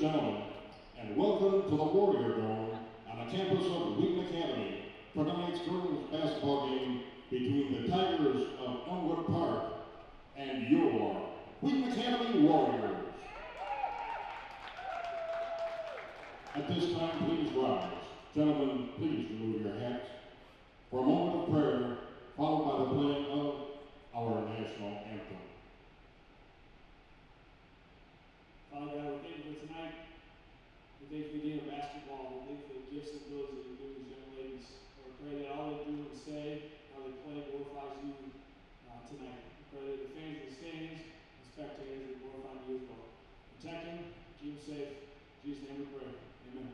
and gentlemen, and welcome to the Warrior Dome on the campus of Wheaton Academy for tonight's girls basketball game between the Tigers of Elmwood Park and your Wheaton Academy Warriors. At this time, please rise. Gentlemen, please remove your hats for a moment of prayer, followed by the playing of our national anthem. Father God, we thank you for tonight. We thank you for the game of basketball. We thank you for the gifts and abilities that you give these young ladies. Lord, we pray that all they do and say, how they play, glorifies you tonight. We pray that the fans in the stands and spectators will glorify you as well. Protect them, keep them safe. In Jesus' name we pray. Amen.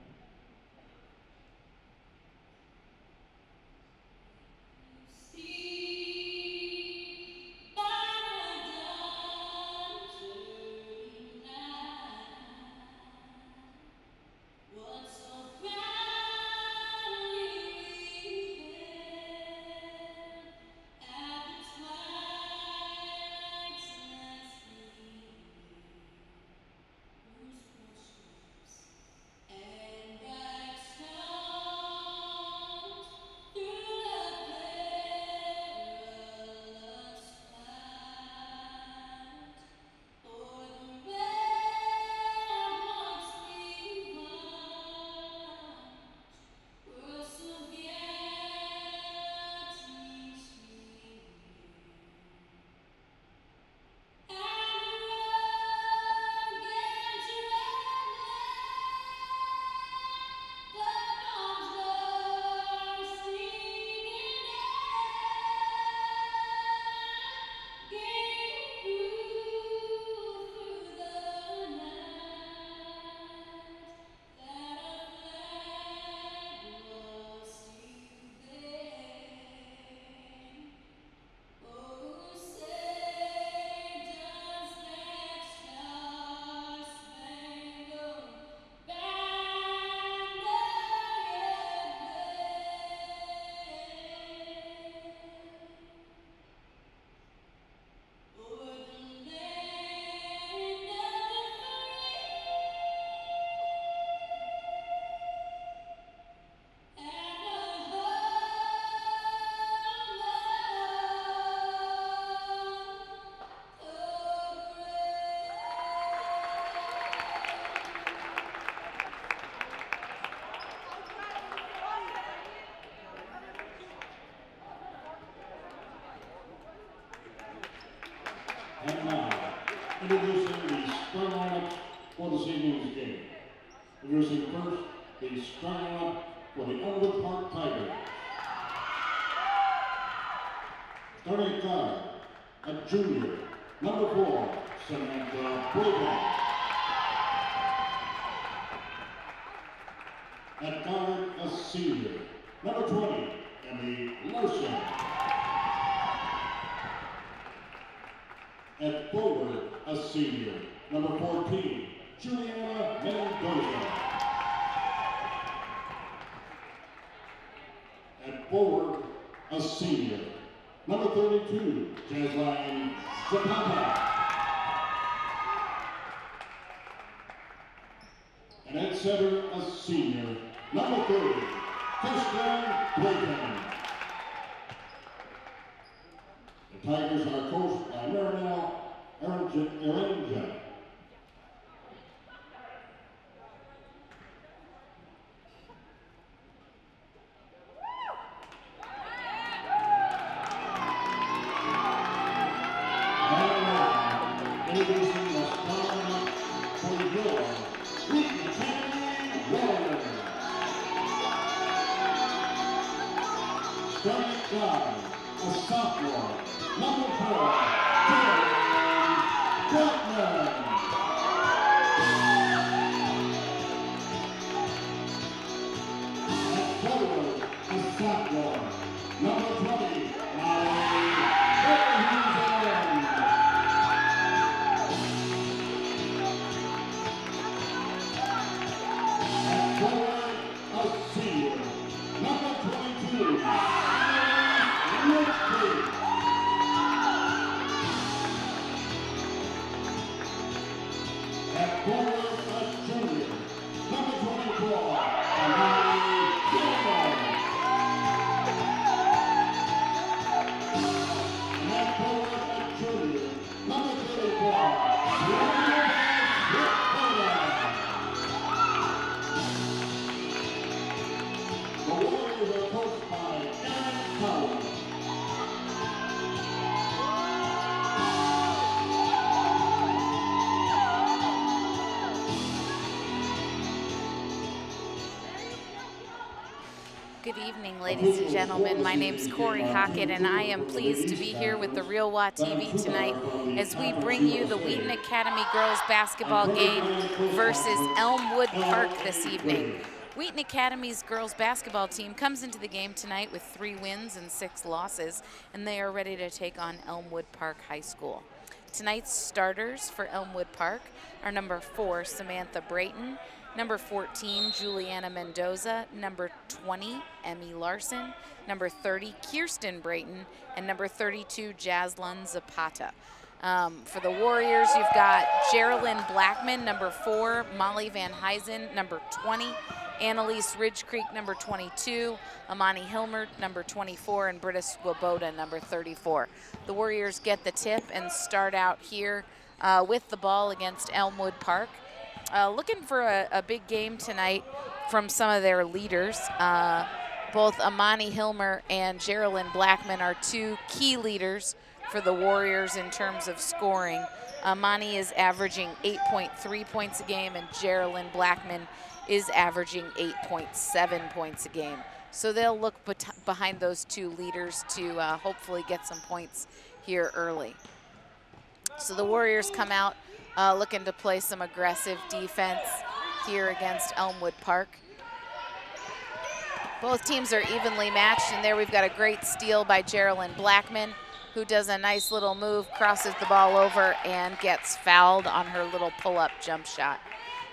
And now, introducing the starting lineup for this evening's game. Introducing first the starting lineup for the Elmwood Park Tigers. Starting at guard, a junior, number 4, Samantha Boyden. At guard, a senior, number 20, Emmy Larson. At forward, a senior, number 14, Juliana Mendoza. At forward, a senior, number 32, Jasmine Zapata. And at center, a senior, number 30, Kirsten Blayton. The Tigers are coached by Marinelle Erinja. Introducing the starting for your Wheaton Academy Warriors. Starting guard, a sophomore, number 4, Jordan Butler. At forward, a sophomore, number 20, Molly Abraham. At forward, a senior, number 22, Richie. At forward, a junior, girls by Aaron Howard. Good evening, ladies and gentlemen. My name's Corey Hockett, and I am pleased to be here with the Real WA TV tonight as we bring you the Wheaton Academy girls basketball game versus Elmwood Park this evening. Wheaton Academy's girls basketball team comes into the game tonight with 3 wins and 6 losses, and they are ready to take on Elmwood Park High School. Tonight's starters for Elmwood Park are number 4, Samantha Brayton, number 14, Juliana Mendoza, number 20, Emmy Larson, number 30, Kirsten Brayton, and number 32, Jaslyn Zapata. For the Warriors, you've got Geraldine Blackman, number 4, Molly Van Huysen, number 20, Annalise Ridge Creek, number 22, Amani Hilmer, number 24, and Britta Swoboda, number 34. The Warriors get the tip and start out here with the ball against Elmwood Park. Looking for a big game tonight from some of their leaders. Both Amani Hilmer and Geraldine Blackman are 2 key leaders for the Warriors in terms of scoring. Amani is averaging 8.3 points a game, and Geraldine Blackman is averaging 8.7 points a game. So they'll look behind those 2 leaders to hopefully get some points here early. So the Warriors come out looking to play some aggressive defense here against Elmwood Park. Both teams are evenly matched, and there we've got a great steal by Geraldine Blackman, who does a nice little move, crosses the ball over, and gets fouled on her little pull-up jump shot.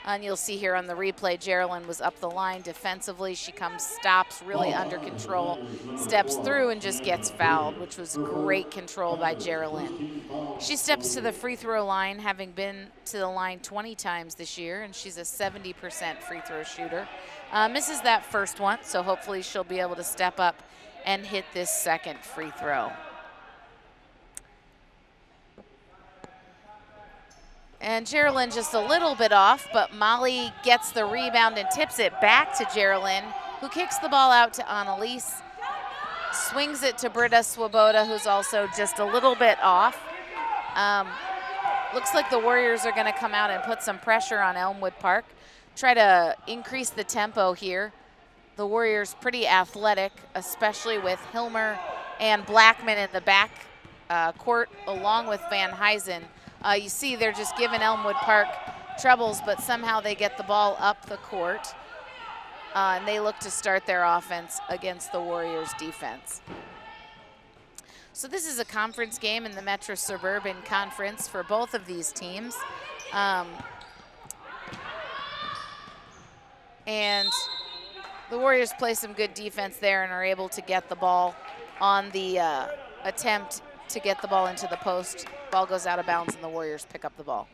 And you'll see here on the replay, Geraldine was up the line defensively. She comes, stops, really under control, steps through, and just gets fouled, which was great control by Geraldine. She steps to the free throw line, having been to the line 20 times this year, and she's a 70% free throw shooter. Misses that first one, so hopefully she'll be able to step up and hit this second free throw. And Geraldine just a little bit off, but Molly gets the rebound and tips it back to Geraldine, who kicks the ball out to Annalise, swings it to Britta Swoboda, who's also just a little bit off. Looks like the Warriors are gonna come out and put some pressure on Elmwood Park, try to increase the tempo here. The Warriors pretty athletic, especially with Hilmer and Blackman in the back court, along with Van Huysen. You see they're just giving Elmwood Park troubles, but somehow they get the ball up the court, and they look to start their offense against the Warriors' defense. So this is a conference game in the Metro Suburban Conference for both of these teams. And the Warriors play some good defense there and are able to get the ball on the attempt to get the ball into the post. Ball goes out of bounds and the Warriors pick up the ball.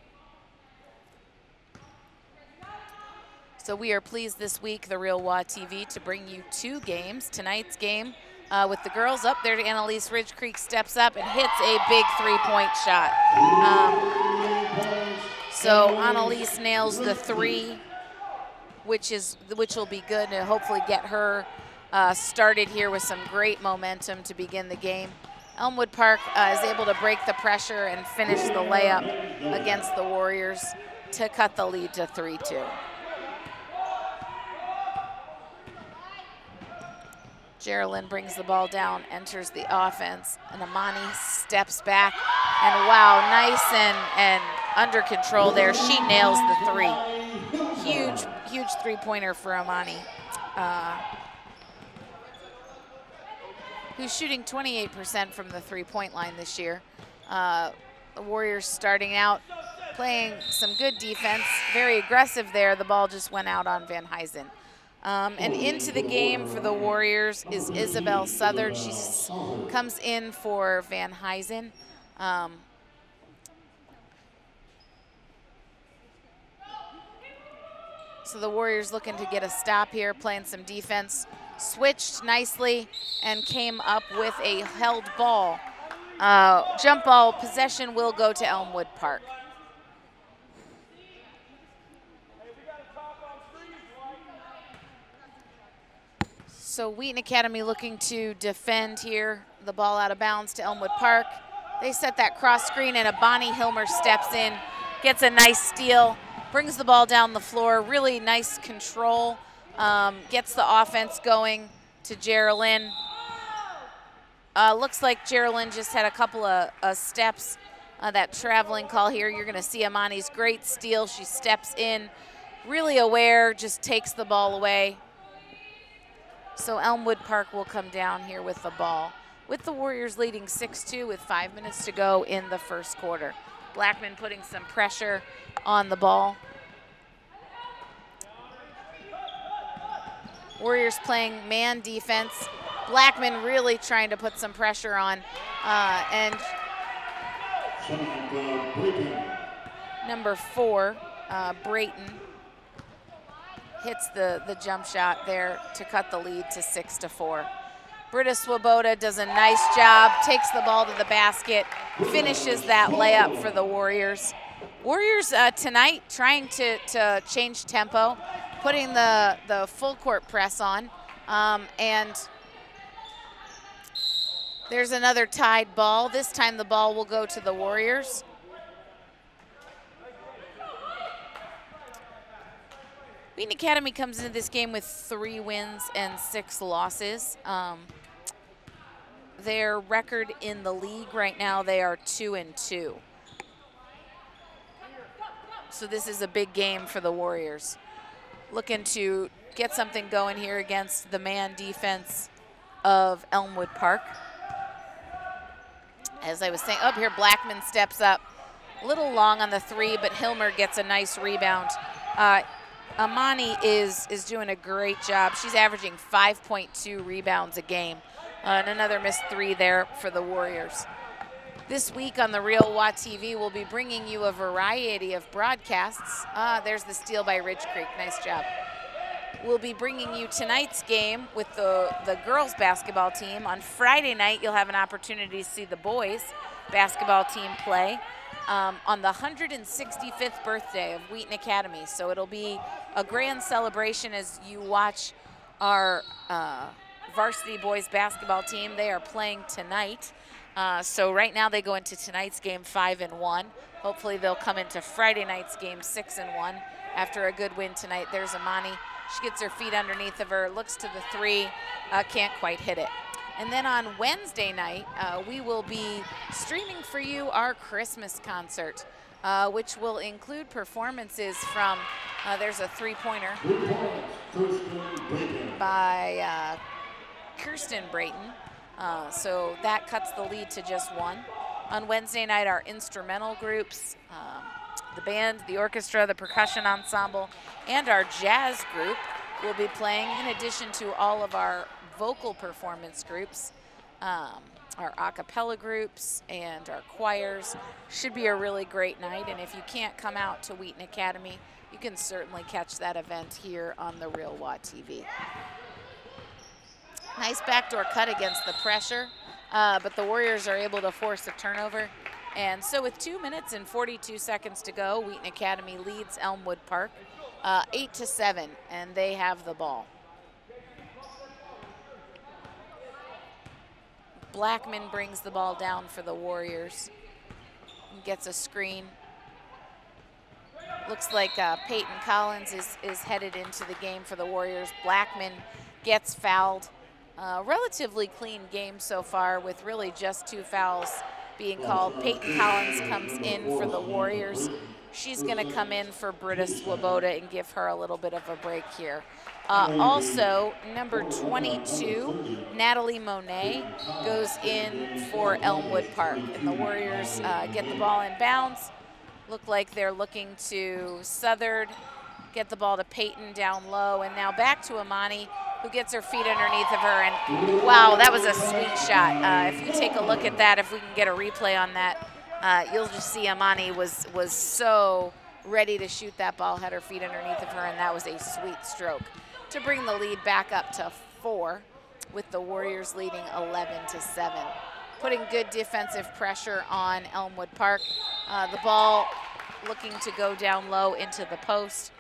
So we are pleased this week, the Real WA TV, to bring you 2 games. Tonight's game with the girls up there, Annalise Ridge Creek steps up and hits a big 3-point shot. So Annalise nails the 3, which will be good and hopefully get her started here with some great momentum to begin the game. Elmwood Park is able to break the pressure and finish the layup against the Warriors to cut the lead to 3-2. Geraldine brings the ball down, enters the offense, and Amani steps back. And wow, nice and under control there. She nails the 3. Huge 3-pointer for Amani, who's shooting 28% from the 3-point line this year. The Warriors starting out playing some good defense, very aggressive there. The ball just went out on Van Huysen. And into the game for the Warriors is Isabel Southard. She comes in for Van Huysen. So the Warriors looking to get a stop here, playing some defense. Switched nicely and came up with a held ball. Jump ball possession will go to Elmwood Park. So Wheaton Academy looking to defend here. The ball out of bounds to Elmwood Park. They set that cross screen and Bonnie Hilmer steps in, gets a nice steal, brings the ball down the floor, really nice control, gets the offense going to Geraldine. Looks like Geraldine just had a couple of steps, that traveling call here. You're gonna see Amani's great steal. She steps in, really aware, just takes the ball away. So Elmwood Park will come down here with the ball, with the Warriors leading 6-2 with 5 minutes to go in the first quarter. Blackman putting some pressure on the ball. Warriors playing man defense. Blackman really trying to put some pressure on. And number 4, Brayton, hits the jump shot there to cut the lead to 6-4. Britta Swoboda does a nice job, takes the ball to the basket, finishes that layup for the Warriors. Warriors tonight trying to change tempo, putting the full court press on, and there's another tied ball. This time the ball will go to the Warriors. Wheaton Academy comes into this game with 3 wins and 6 losses. Their record in the league right now, they are 2-2. So this is a big game for the Warriors. Looking to get something going here against the man defense of Elmwood Park. As I was saying, up here Blackman steps up. A little long on the 3, but Hilmer gets a nice rebound. Amani is doing a great job. She's averaging 5.2 rebounds a game. And another missed 3 there for the Warriors. This week on the Real WA TV, we'll be bringing you a variety of broadcasts. There's the steal by Ridge Creek, nice job. We'll be bringing you tonight's game with the girls basketball team. On Friday night, you'll have an opportunity to see the boys basketball team play on the 165th birthday of Wheaton Academy. So it'll be a grand celebration as you watch our varsity boys basketball team. They are playing tonight. So right now they go into tonight's game 5-1. Hopefully they'll come into Friday night's game 6-1 after a good win tonight. There's Amani. She gets her feet underneath of her, looks to the 3, can't quite hit it. And then on Wednesday night, we will be streaming for you our Christmas concert, which will include performances from, there's a 3-pointer by Kirsten Brayton. So that cuts the lead to just 1. On Wednesday night, our instrumental groups, the band, the orchestra, the percussion ensemble, and our jazz group will be playing, in addition to all of our vocal performance groups, our a cappella groups and our choirs. Should be a really great night, and if you can't come out to Wheaton Academy, you can certainly catch that event here on the Real WA TV. Nice backdoor cut against the pressure, but the Warriors are able to force a turnover. And so with 2 minutes and 42 seconds to go, Wheaton Academy leads Elmwood Park 8-7, and they have the ball. Blackman brings the ball down for the Warriors and gets a screen. Looks like Peyton Collins is headed into the game for the Warriors. Blackman gets fouled. Relatively clean game so far with really just 2 fouls being called. Peyton Collins comes in for the Warriors. She's going to come in for Britta Swoboda and give her a little bit of a break here. Also, number 22, Natalie Monet, goes in for Elmwood Park. And the Warriors get the ball in bounds. Look like they're looking to Southard, get the ball to Peyton down low, and now back to Amani, who gets her feet underneath of her, and wow, that was a sweet shot. If you take a look at that, if we can get a replay on that, you'll just see Amani was so ready to shoot that ball, had her feet underneath of her, and that was a sweet stroke to bring the lead back up to 4, with the Warriors leading 11-7. Putting good defensive pressure on Elmwood Park. The ball looking to go down low into the post.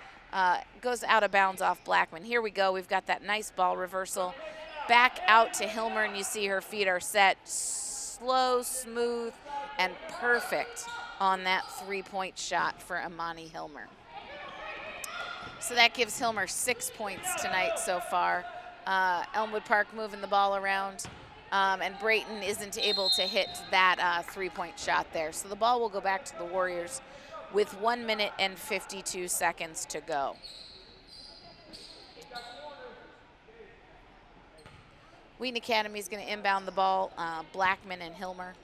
Goes out of bounds off Blackman. Here we go. We've got that nice ball reversal. back out to Hilmer, and you see her feet are set slow, smooth, and perfect on that three-point shot for Amani Hilmer. So that gives Hilmer 6 points tonight so far. Elmwood Park moving the ball around, and Brayton isn't able to hit that three-point shot there. So the ball will go back to the Warriors with 1 minute and 52 seconds to go. Wheaton Academy is going to inbound the ball, Blackman and Hilmer.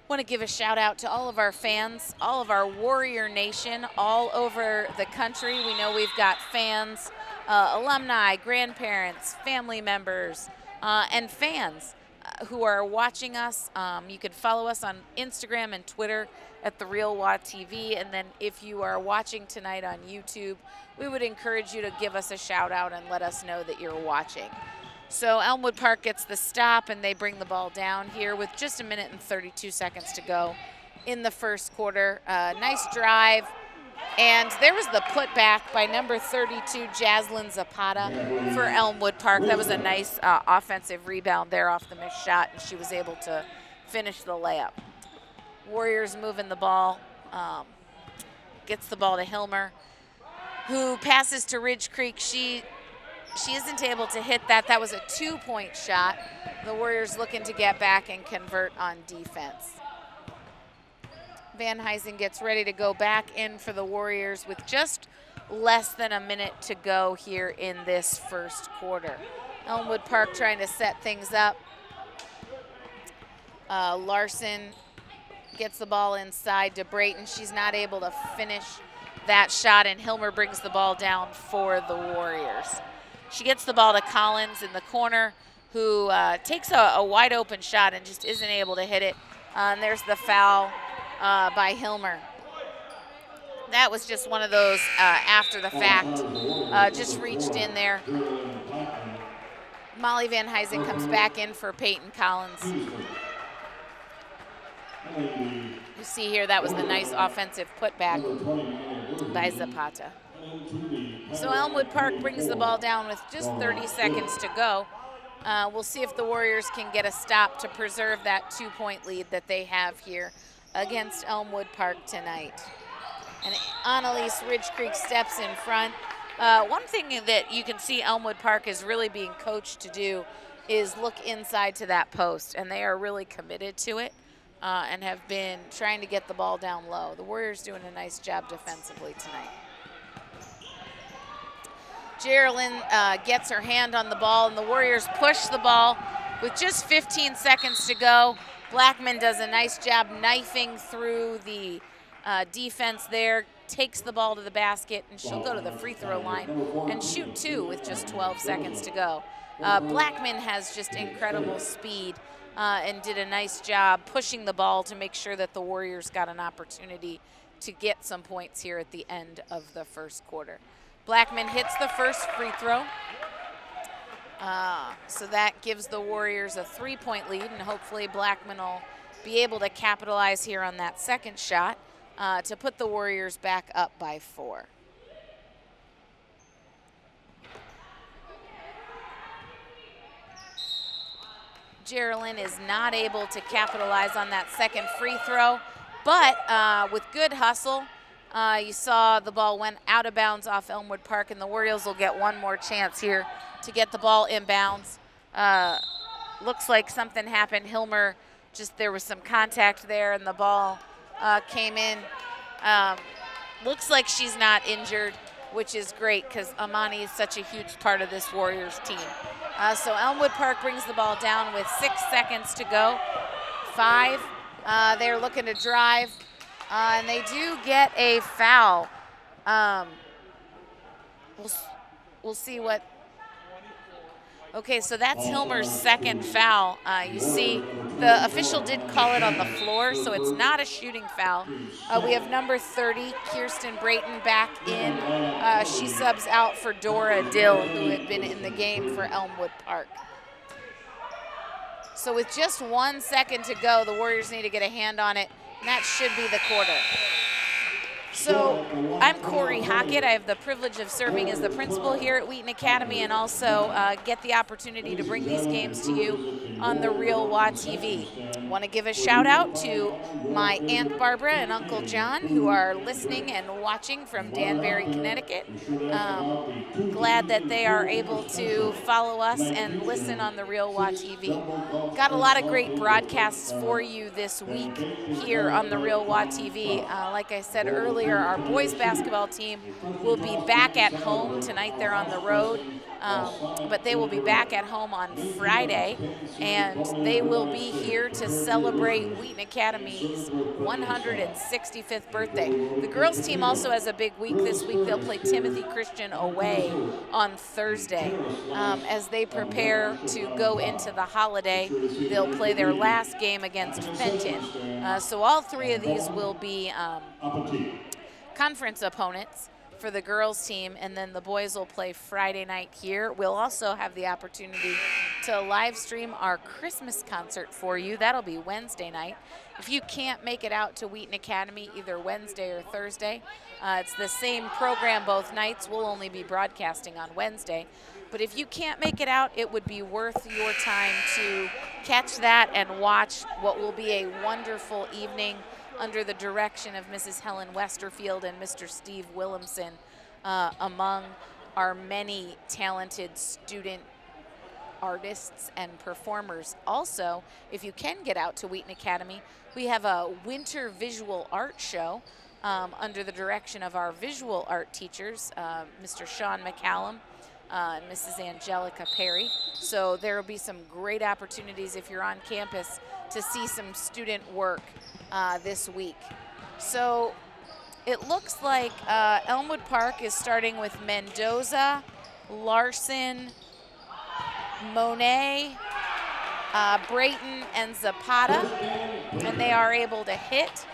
Want to give a shout out to all of our fans, all of our Warrior Nation all over the country. We know we've got fans, alumni, grandparents, family members, and fans who are watching us. You can follow us on Instagram and Twitter at The Real TV, and then if you are watching tonight on YouTube, we would encourage you to give us a shout out and let us know that you're watching. So Elmwood Park gets the stop, and they bring the ball down here with just 1 minute and 32 seconds to go in the first quarter. Nice drive, and there was the putback by number 32, Jaslyn Zapata, for Elmwood Park. That was a nice offensive rebound there off the missed shot, and she was able to finish the layup. Warriors moving the ball, gets the ball to Hilmer, who passes to Ridge Creek. She isn't able to hit that. That was a 2-point shot. The Warriors looking to get back and convert on defense. Van Huysen gets ready to go back in for the Warriors with just less than a minute to go here in this first quarter. Elmwood Park trying to set things up. Larson gets the ball inside to Brayton. She's not able to finish that shot, and Hilmer brings the ball down for the Warriors. She gets the ball to Collins in the corner, who takes a wide open shot and just isn't able to hit it. And there's the foul by Hilmer. That was just one of those after the fact, just reached in there. Molly Van Huysen comes back in for Peyton Collins. You see here, that was the nice offensive putback by Zapata. So Elmwood Park brings the ball down with just 30 seconds to go. We'll see if the Warriors can get a stop to preserve that 2-point lead that they have here against Elmwood Park tonight. And Annalise Ridge Creek steps in front. One thing that you can see Elmwood Park is really being coached to do is look inside to that post, and they are really committed to it and have been trying to get the ball down low. The Warriors doing a nice job defensively tonight. Geraldine gets her hand on the ball, and the Warriors push the ball with just 15 seconds to go. Blackman does a nice job knifing through the defense there, takes the ball to the basket, and she'll go to the free throw line and shoot 2 with just 12 seconds to go. Blackman has just incredible speed and did a nice job pushing the ball to make sure that the Warriors got an opportunity to get some points here at the end of the first quarter. Blackman hits the first free throw. So that gives the Warriors a 3-point lead, and hopefully Blackman will be able to capitalize here on that second shot to put the Warriors back up by 4. Geraldine is not able to capitalize on that second free throw, but with good hustle, you saw the ball went out of bounds off Elmwood Park, and the Warriors will get one more chance here to get the ball inbounds. Looks like something happened. Hilmer, there was some contact there, and the ball came in. Looks like she's not injured, which is great because Amani is such a huge part of this Warriors team. So Elmwood Park brings the ball down with 6 seconds to go. 5. They're looking to drive. And they do get a foul. We'll see what. Okay, so that's Hilmer's second foul. You see the official did call it on the floor, so it's not a shooting foul. We have number 30, Kirsten Brayton, back in. She subs out for Dora Dill, who had been in the game for Elmwood Park. So with just 1 second to go, the Warriors need to get a hand on it. And that should be the quarter. So I'm Corey Hockett. I have the privilege of serving as the principal here at Wheaton Academy and also get the opportunity to bring these games to you on the Real WA TV. Want to give a shout out to my Aunt Barbara and Uncle John who are listening and watching from Danbury, Connecticut. Glad that they are able to follow us and listen on the Real WA TV. Got a lot of great broadcasts for you this week here on the Real WA TV. Like I said earlier, our boys basketball team will be back at home. Tonight they're on the road, but they will be back at home on Friday, and they will be here to celebrate Wheaton Academy's 165th birthday. The girls team also has a big week this week. They'll play Timothy Christian away on Thursday. As they prepare to go into the holiday, they'll play their last game against Fenton. So all three of these will be conference opponents for the girls team, and then the boys will play Friday night here. We'll also have the opportunity to live stream our Christmas concert for you. That'll be Wednesday night. If you can't make it out to Wheaton Academy either Wednesday or Thursday, it's the same program both nights. We'll only be broadcasting on Wednesday. But if you can't make it out, it would be worth your time to catch that and watch what will be a wonderful evening under the direction of Mrs. Helen Westerfield and Mr. Steve Williamson, among our many talented student artists and performers. Also, if you can get out to Wheaton Academy, we have a winter visual art show under the direction of our visual art teachers, Mr. Sean McCallum and Mrs. Angelica Perry. So there will be some great opportunities if you're on campus to see some student work this week. So it looks like Elmwood Park is starting with Mendoza, Larson, Monet, Brayton, and Zapata, and they are able to hit.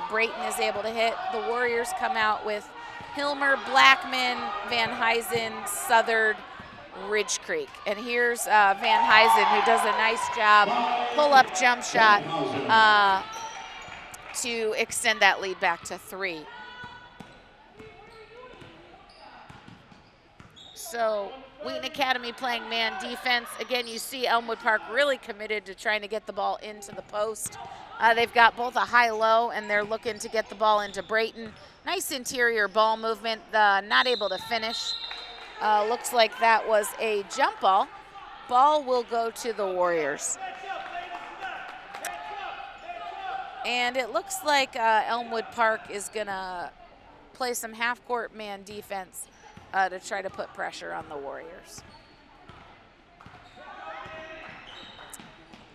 Brayton is able to hit. The Warriors come out with Hilmer, Blackman, Van Huysen, Southard, Ridge Creek. And here's Van Huysen, who does a nice job, pull-up jump shot to extend that lead back to 3. So Wheaton Academy playing man defense. Again, you see Elmwood Park really committed to trying to get the ball into the post. They've got both a high-low, and they're looking to get the ball into Brayton. Nice interior ball movement, not able to finish. Looks like that was a jump ball. Ball will go to the Warriors. And it looks like Elmwood Park is gonna play some half-court man defense to try to put pressure on the Warriors.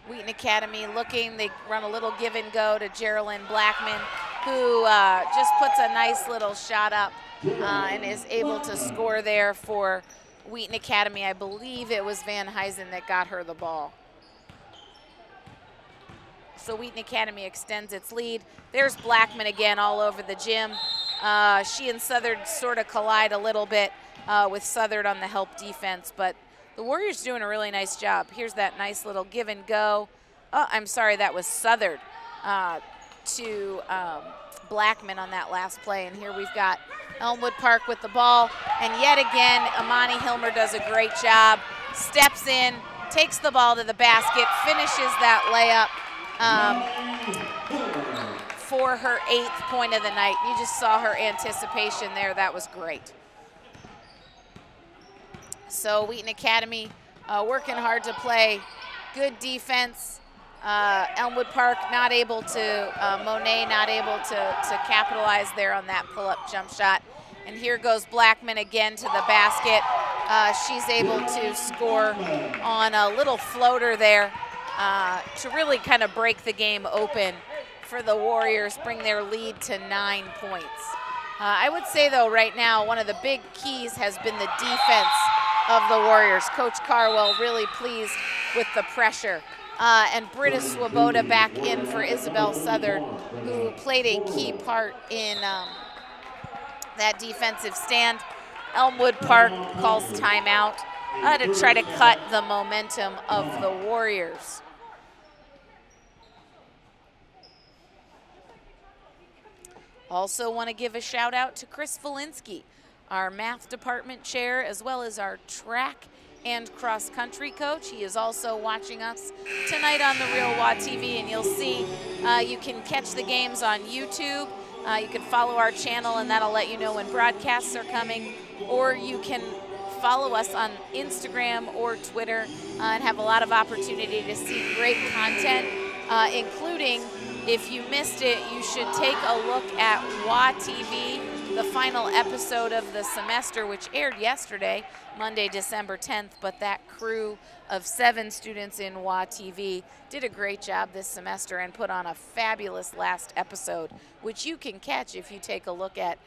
Wheaton Academy looking, they run a little give and go to Geraldine Blackman, who just puts a nice little shot up and is able to score there for Wheaton Academy. I believe it was Van Huysen that got her the ball. So Wheaton Academy extends its lead. There's Blackman again all over the gym. She and Southard sort of collide a little bit with Southard on the help defense, but the Warriors doing a really nice job. Here's that nice little give and go. Oh, I'm sorry, that was Southard to Blackman on that last play. And here we've got Elmwood Park with the ball. And yet again, Amani Hilmer does a great job. Steps in, takes the ball to the basket, finishes that layup for her 8th point of the night. You just saw her anticipation there. That was great. So Wheaton Academy working hard to play good defense. Elmwood Park not able to, Monet not able to capitalize there on that pull-up jump shot. And here goes Blackman again to the basket. She's able to score on a little floater there to really kind of break the game open for the Warriors, bring their lead to 9 points. I would say, though, right now, one of the big keys has been the defense of the Warriors. Coach Carwell really pleased with the pressure. And Britta Swoboda back in for Isabel Southard, who played a key part in that defensive stand. Elmwood Park calls timeout to try to cut the momentum of the Warriors. Also want to give a shout out to Chris Valinsky, our math department chair, as well as our track and cross country coach. He is also watching us tonight on the Real WA TV, and you'll see you can catch the games on YouTube. You can follow our channel, and that'll let you know when broadcasts are coming, or you can follow us on Instagram or Twitter and have a lot of opportunity to see great content, including, if you missed it, you should take a look at WA TV, the final episode of the semester, which aired yesterday, Monday, December 10th, but that crew of 7 students in WA TV did a great job this semester and put on a fabulous last episode, which you can catch if you take a look at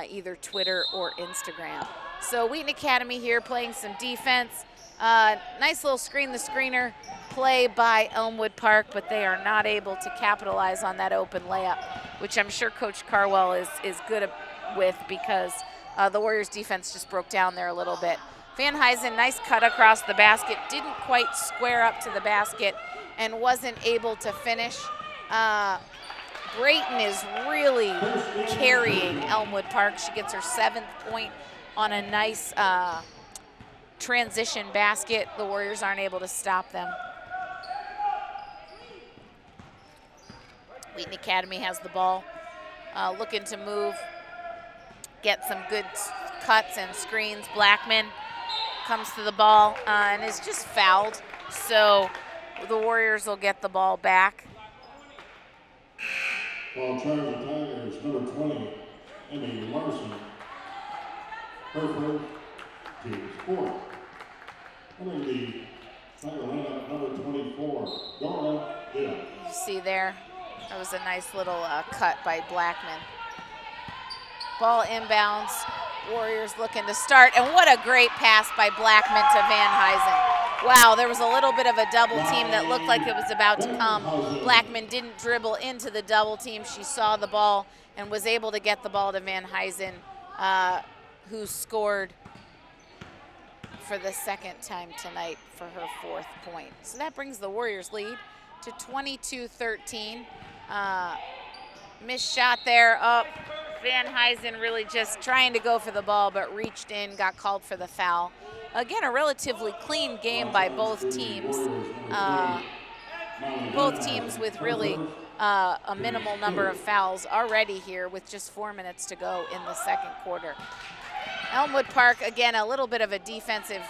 either Twitter or Instagram. So Wheaton Academy here playing some defense. Nice little screen-the-screener play by Elmwood Park, but they are not able to capitalize on that open layup, which I'm sure Coach Carwell is good with, because the Warriors defense just broke down there a little bit. Van Huysen, nice cut across the basket, didn't quite square up to the basket and wasn't able to finish. Brayton is really carrying Elmwood Park. She gets her 7th point on a nice transition basket. The Warriors aren't able to stop them. Wheaton Academy has the ball, looking to move, get some good cuts and screens. Blackman comes to the ball and is just fouled, so the Warriors will get the ball back. While trying the Tigers, number 20, Emmy Larson. Her first, team score. Entering the Tiger lineup, number 24, Dora Hill. You see there, that was a nice little cut by Blackman. Ball inbounds, Warriors looking to start, and what a great pass by Blackman to Van Huysen. Wow, there was a little bit of a double team that looked like it was about to come. Blackman didn't dribble into the double team. She saw the ball and was able to get the ball to Van Huysen, who scored for the 2nd time tonight for her 4th point. So that brings the Warriors lead to 22-13. Missed shot there up. Van Huysen really just trying to go for the ball, but reached in, got called for the foul. Again, a relatively clean game by both teams. Both teams with really a minimal number of fouls already here with just 4 minutes to go in the 2nd quarter. Elmwood Park, again, a little bit of a defensive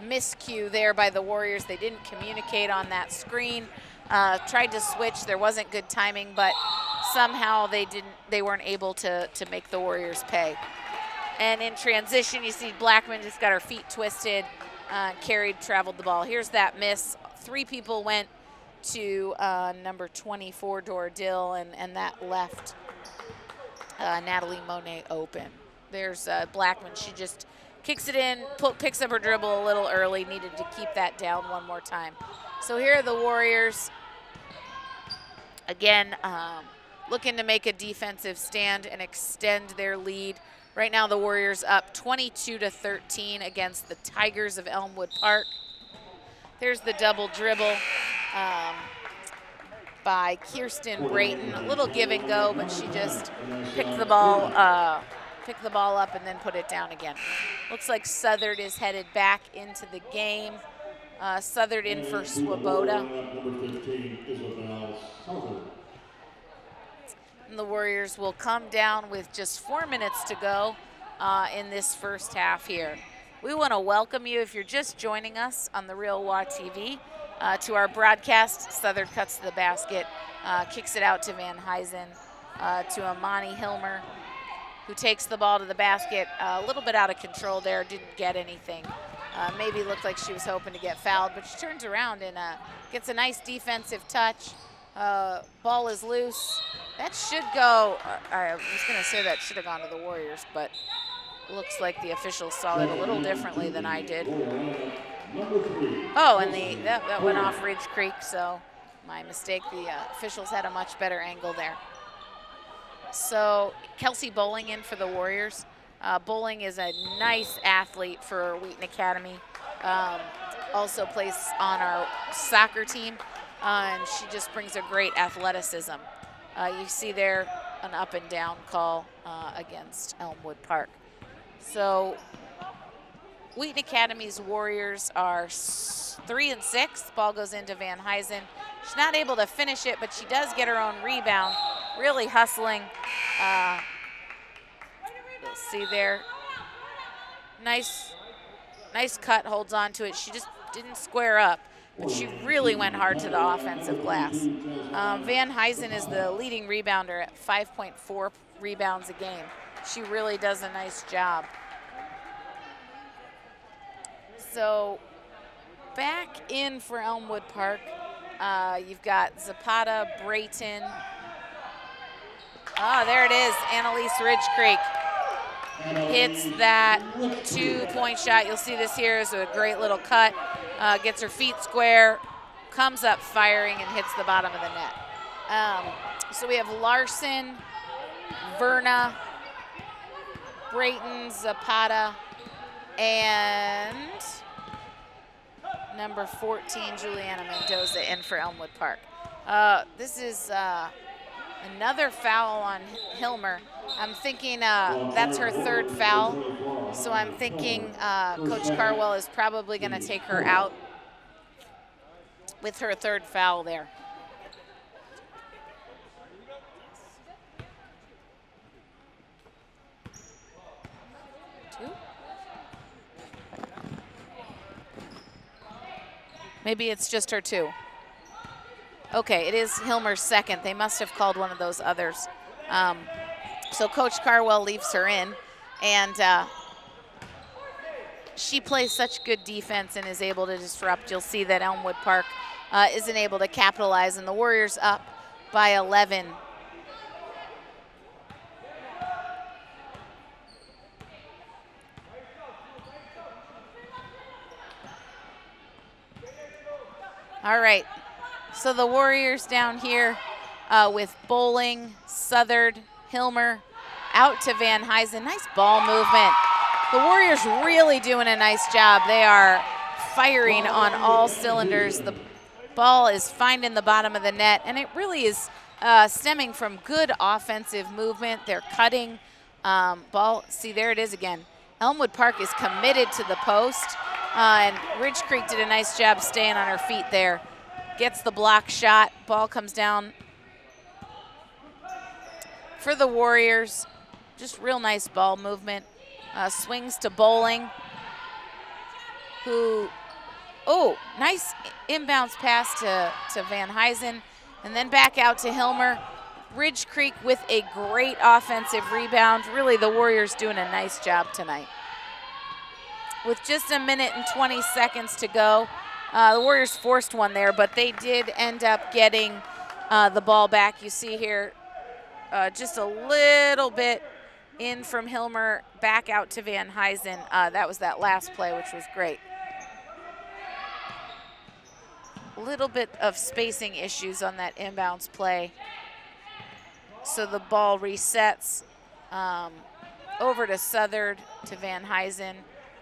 miscue there by the Warriors. They didn't communicate on that screen. Tried to switch, there wasn't good timing, but somehow they weren't able to make the Warriors pay. And in transition, you see Blackman just got her feet twisted, traveled the ball. Here's that miss. 3 people went to number 24, Dora Dill, and that left Natalie Monet open. There's Blackman. She just kicks it in, picks up her dribble a little early, needed to keep that down one more time. So here are the Warriors, again, looking to make a defensive stand and extend their lead. Right now the Warriors up 22-13 against the Tigers of Elmwood Park. There's the double dribble by Kirsten Brayton. A little give and go, but she just picked the ball up and then put it down again. Looks like Southard is headed back into the game. Southard in for Swoboda. And the Warriors will come down with just 4 minutes to go in this first half here. We want to welcome you, if you're just joining us on the Real WA TV, to our broadcast. Southard cuts to the basket, kicks it out to Van Huysen, to Amani Hilmer, who takes the ball to the basket. A little bit out of control there, didn't get anything. Maybe looked like she was hoping to get fouled, but she turns around and gets a nice defensive touch. Ball is loose. That should go, I was going to say that should have gone to the Warriors, but looks like the officials saw it a little differently than I did. Oh, and that went off Ridge Creek, so my mistake. The officials had a much better angle there. So Kelsey Bowling in for the Warriors. Bowling is a nice athlete for Wheaton Academy. Also plays on our soccer team, and she just brings a great athleticism. You see there an up and down call against Elmwood Park. So Wheaton Academy's Warriors are 3-6. Ball goes into Van Huysen. She's not able to finish it, but she does get her own rebound. Really hustling. You'll see there. Nice cut, holds on to it. She just didn't square up, but she really went hard to the offensive glass. Van Huysen is the leading rebounder at 5.4 rebounds a game. She really does a nice job. So back in for Elmwood Park, you've got Zapata, Brayton. Oh, there it is, Annalise Ridge Creek. Hits that 2-point shot. You'll see this here is a great little cut. Gets her feet square, comes up firing, and hits the bottom of the net. So we have Larson, Verna, Brayton, Zapata, and number 14, Juliana Mendoza, in for Elmwood Park. This is another foul on Hilmer. I'm thinking that's her third foul. So I'm thinking Coach Carwell is probably going to take her out with her third foul there. Maybe it's just her two. Okay, it is Hilmer's second. They must have called one of those others. So Coach Carwell leaves her in, and she plays such good defense and is able to disrupt. You'll see that Elmwood Park isn't able to capitalize, and the Warriors up by 11. All right, so the Warriors down here with Bowling, Southard, Hilmer, out to Van Huysen. Nice ball movement. The Warriors really doing a nice job. They are firing on all cylinders. The ball is finding the bottom of the net, and it really is stemming from good offensive movement. They're cutting ball. See, there it is again. Elmwood Park is committed to the post. And Ridge Creek did a nice job staying on her feet there. Gets the block shot. Ball comes down for the Warriors. Just real nice ball movement. Swings to Bowling, who, oh, nice inbounds pass to Van Huysen. And then back out to Hilmer. Ridge Creek with a great offensive rebound. Really, the Warriors doing a nice job tonight. With just 1 minute and 20 seconds to go. The Warriors forced one there, but they did end up getting the ball back. You see here just a little bit in from Hilmer, back out to Van Huysen. That was that last play, which was great. A little bit of spacing issues on that inbounds play. So the ball resets over to Southard, to Van Huysen.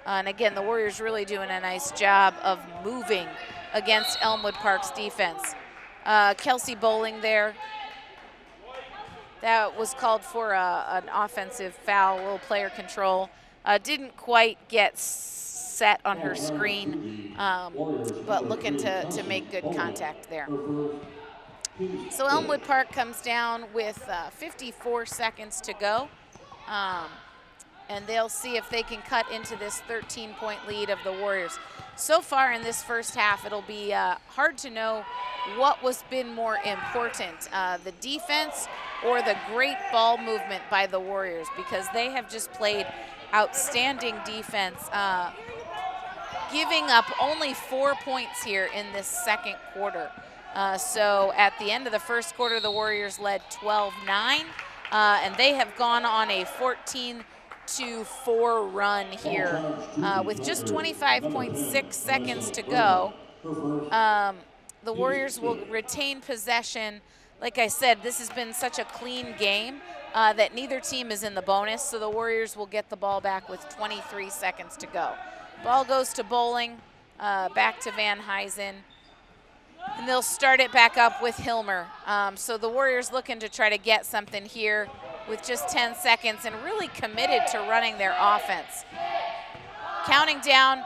And again, the Warriors really doing a nice job of moving against Elmwood Park's defense. Kelsey Bowling there. That was called for an offensive foul, a little player control. Didn't quite get set on her screen, but looking to make good contact there. So Elmwood Park comes down with 54 seconds to go. And they'll see if they can cut into this 13-point lead of the Warriors. So far in this first half, it'll be hard to know what was been more important, the defense or the great ball movement by the Warriors, because they have just played outstanding defense, giving up only 4 points here in this second quarter. So at the end of the first quarter, the Warriors led 12-9, and they have gone on a 14-4 run here with just 25.6 seconds to go. The Warriors will retain possession. Like I said, this has been such a clean game that neither team is in the bonus, so the Warriors will get the ball back with 23 seconds to go. Ball goes to Bowling, back to Van Huysen. And they'll start it back up with Hilmer. So the Warriors looking to try to get something here with just 10 seconds and really committed to running their offense. Counting down,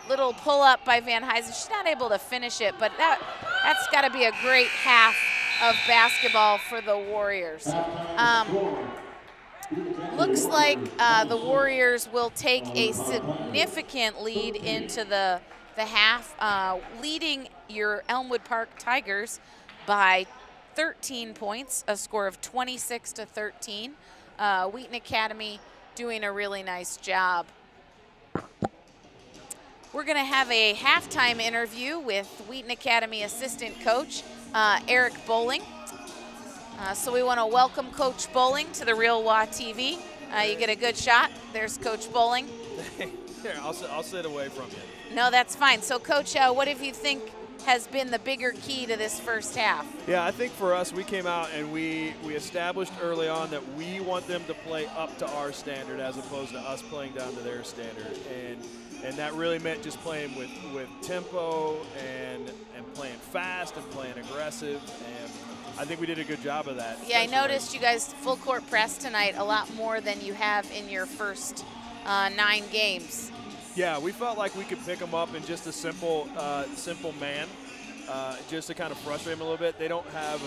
little pull up by Van Huysen. She's not able to finish it, but that's got to be a great half of basketball for the Warriors. Looks like the Warriors will take a significant lead into the half, leading your Elmwood Park Tigers by 13 points, a score of 26-13. Wheaton Academy doing a really nice job. We're going to have a halftime interview with Wheaton Academy assistant coach Eric Bowling. So we want to welcome Coach Bowling to the Real WA TV. You get a good shot. There's Coach Bowling. Here, I'll sit away from you. No, that's fine. So, Coach, what do you think has been the bigger key to this first half? Yeah, I think for us, we came out and we established early on that we want them to play up to our standard as opposed to us playing down to their standard. And that really meant just playing with tempo and playing fast and playing aggressive. And I think we did a good job of that. Yeah, I noticed you guys full court press tonight a lot more than you have in your first 9 games. Yeah, we felt like we could pick them up in just a simple man, just to kind of frustrate them a little bit. They don't have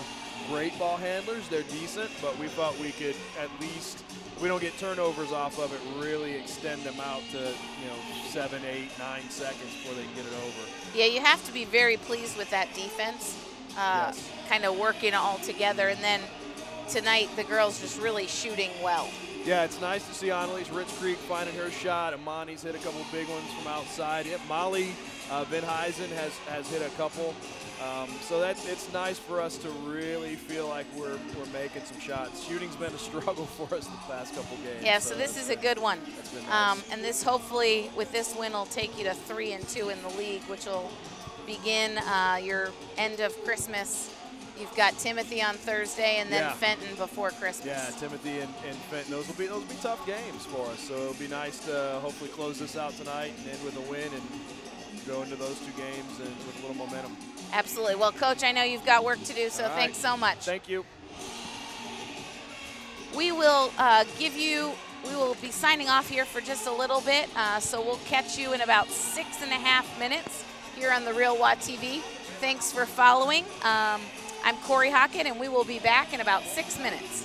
great ball handlers. They're decent, but we thought we could at least, if we don't get turnovers off of it, really extend them out to 7, 8, 9 seconds before they can get it over. Yeah, you have to be very pleased with that defense, Yes. kind of working all together. And then tonight, the girls just really shooting well. Yeah, it's nice to see Annalise Rich Creek finding her shot. Amani's hit a couple of big ones from outside. Yep, Molly Van Huysen has hit a couple. So it's nice for us to really feel like we're making some shots. Shooting's been a struggle for us the past couple games. Yeah, so this is a good one. That's been nice. And this hopefully, with this win, will take you to 3-2 in the league, which will begin your end of Christmas. You've got Timothy on Thursday and then Fenton before Christmas. Yeah, Timothy and Fenton. Those will be tough games for us. So it'll be nice to hopefully close this out tonight and end with a win and go into those 2 games and with a little momentum. Absolutely. Well, Coach, I know you've got work to do, so thanks so much. Thank you. We will we will be signing off here for just a little bit, so we'll catch you in about 6.5 minutes here on the Real WA TV. Thanks for following. I'm Corey Hockett, and we will be back in about 6 minutes.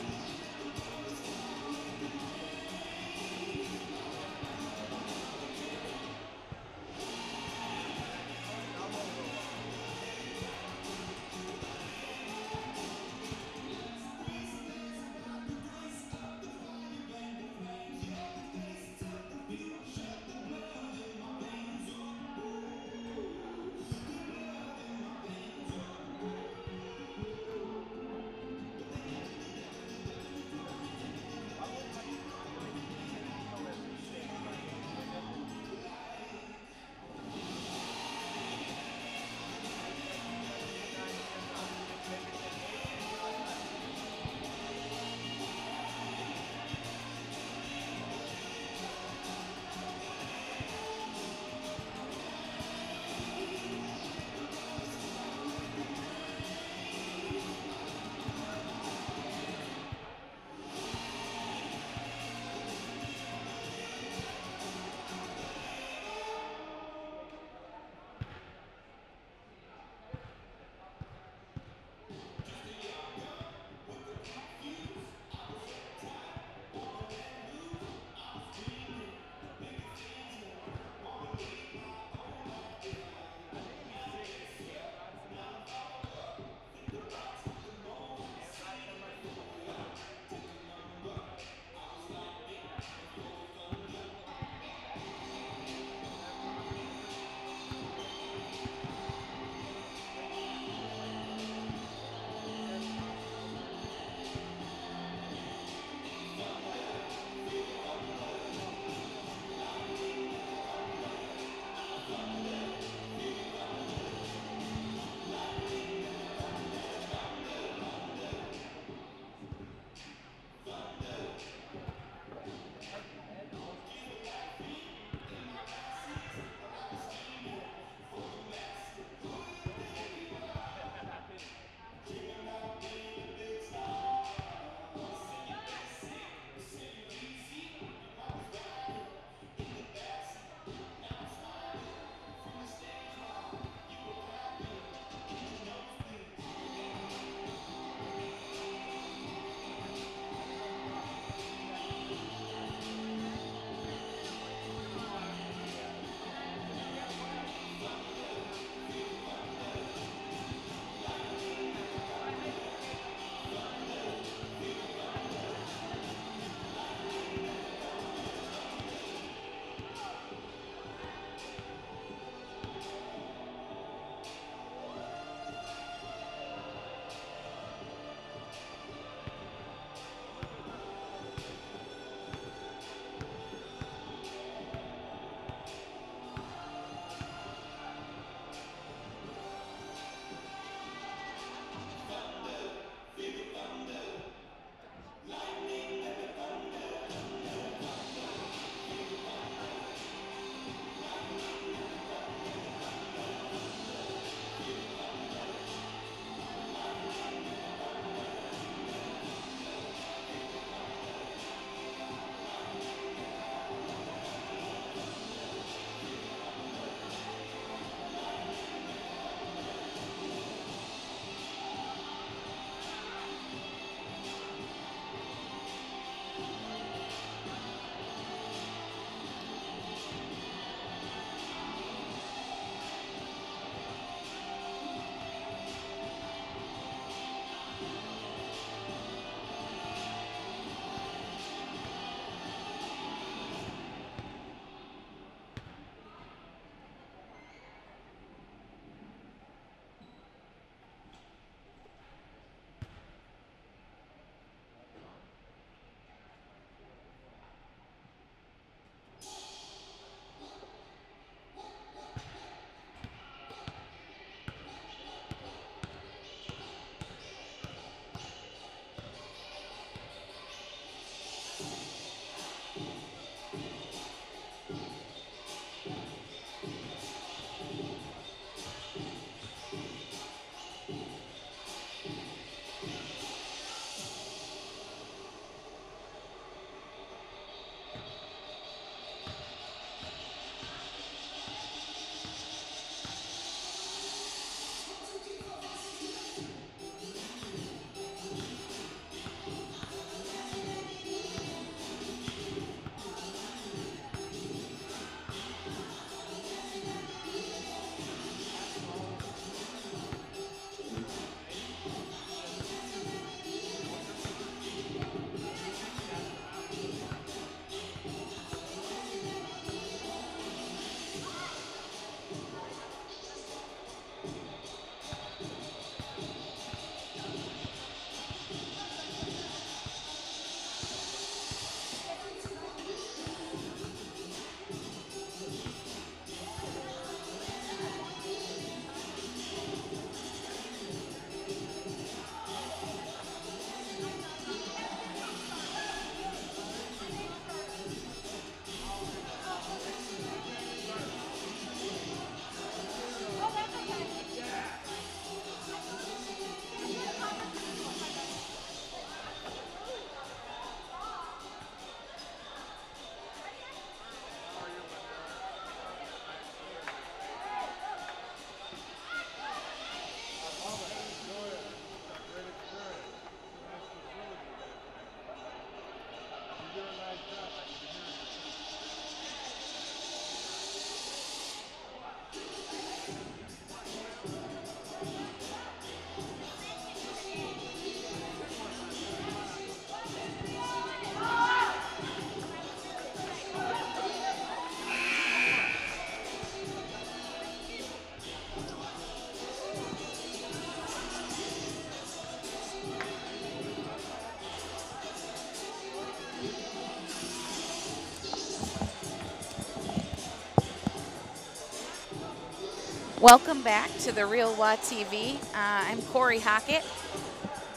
Welcome back to the Real WA TV. I'm Corey Hockett,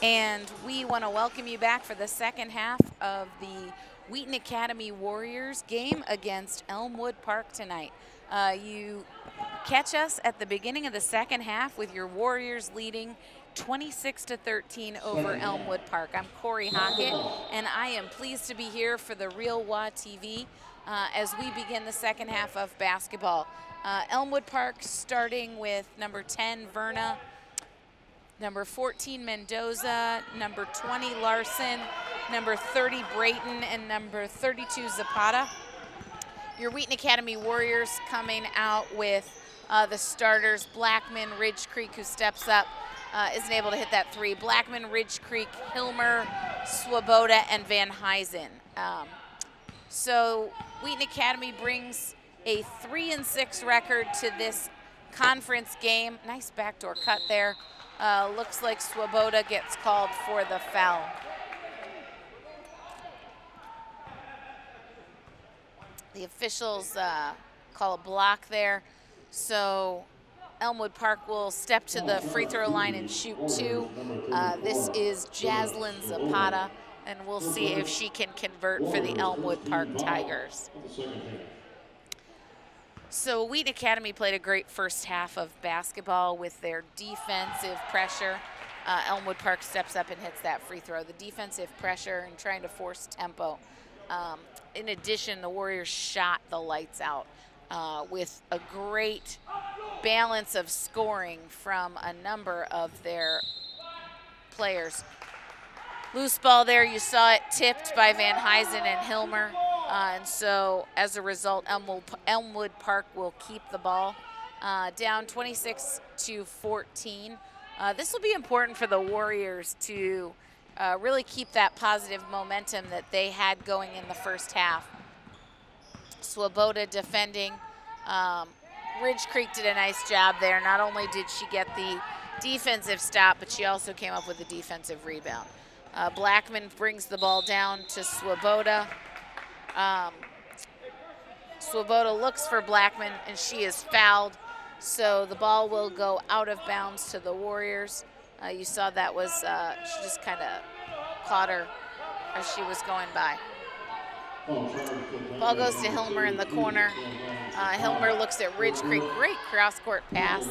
and we want to welcome you back for the second half of the Wheaton Academy Warriors game against Elmwood Park tonight. You catch us at the beginning of the second half with your Warriors leading 26-13 over Elmwood Park. I'm Corey Hockett, and I am pleased to be here for the Real WA TV as we begin the second half of basketball. Elmwood Park starting with number 10, Verna, number 14, Mendoza, number 20, Larson, number 30, Brayton, and number 32, Zapata. Your Wheaton Academy Warriors coming out with the starters, Blackman, Ridge Creek, who steps up, isn't able to hit that three. Blackman, Ridge Creek, Hilmer, Swoboda, and Van Huysen. So Wheaton Academy brings a 3-6 record to this conference game. Nice backdoor cut there. Looks like Swoboda gets called for the foul. The officials call a block there. So Elmwood Park will step to the free throw line and shoot two. This is Jaslyn Zapata, and we'll see if she can convert for the Elmwood Park Tigers. So Wheaton Academy played a great first half of basketball with their defensive pressure. Elmwood Park steps up and hits that free throw. The defensive pressure and trying to force tempo. In addition, the Warriors shot the lights out with a great balance of scoring from a number of their players. Loose ball there, you saw it tipped by Van Huysen and Hilmer. And so as a result, Elmwood Park will keep the ball down 26-14. This will be important for the Warriors to really keep that positive momentum that they had going in the first half. Swoboda defending. Ridge Creek did a nice job there. Not only did she get the defensive stop, but she also came up with a defensive rebound. Blackman brings the ball down to Swoboda. Swoboda looks for Blackman, and she is fouled. So the ball will go out of bounds to the Warriors. You saw that was, she just kind of caught her as she was going by. Ball goes to Hilmer in the corner. Hilmer looks at Ridge Creek. Great cross-court pass.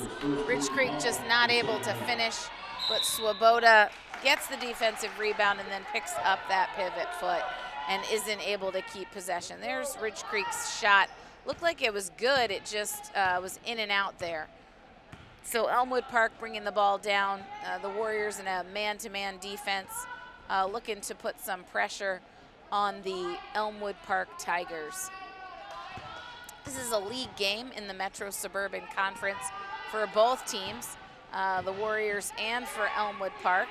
Ridge Creek just not able to finish, but Swoboda gets the defensive rebound and then picks up that pivot foot and isn't able to keep possession. There's Ridge Creek's shot. Looked like it was good. It just was in and out there. So Elmwood Park bringing the ball down. The Warriors in a man-to-man defense, looking to put some pressure on the Elmwood Park Tigers. This is a league game in the Metro Suburban Conference for both teams, the Warriors and for Elmwood Park.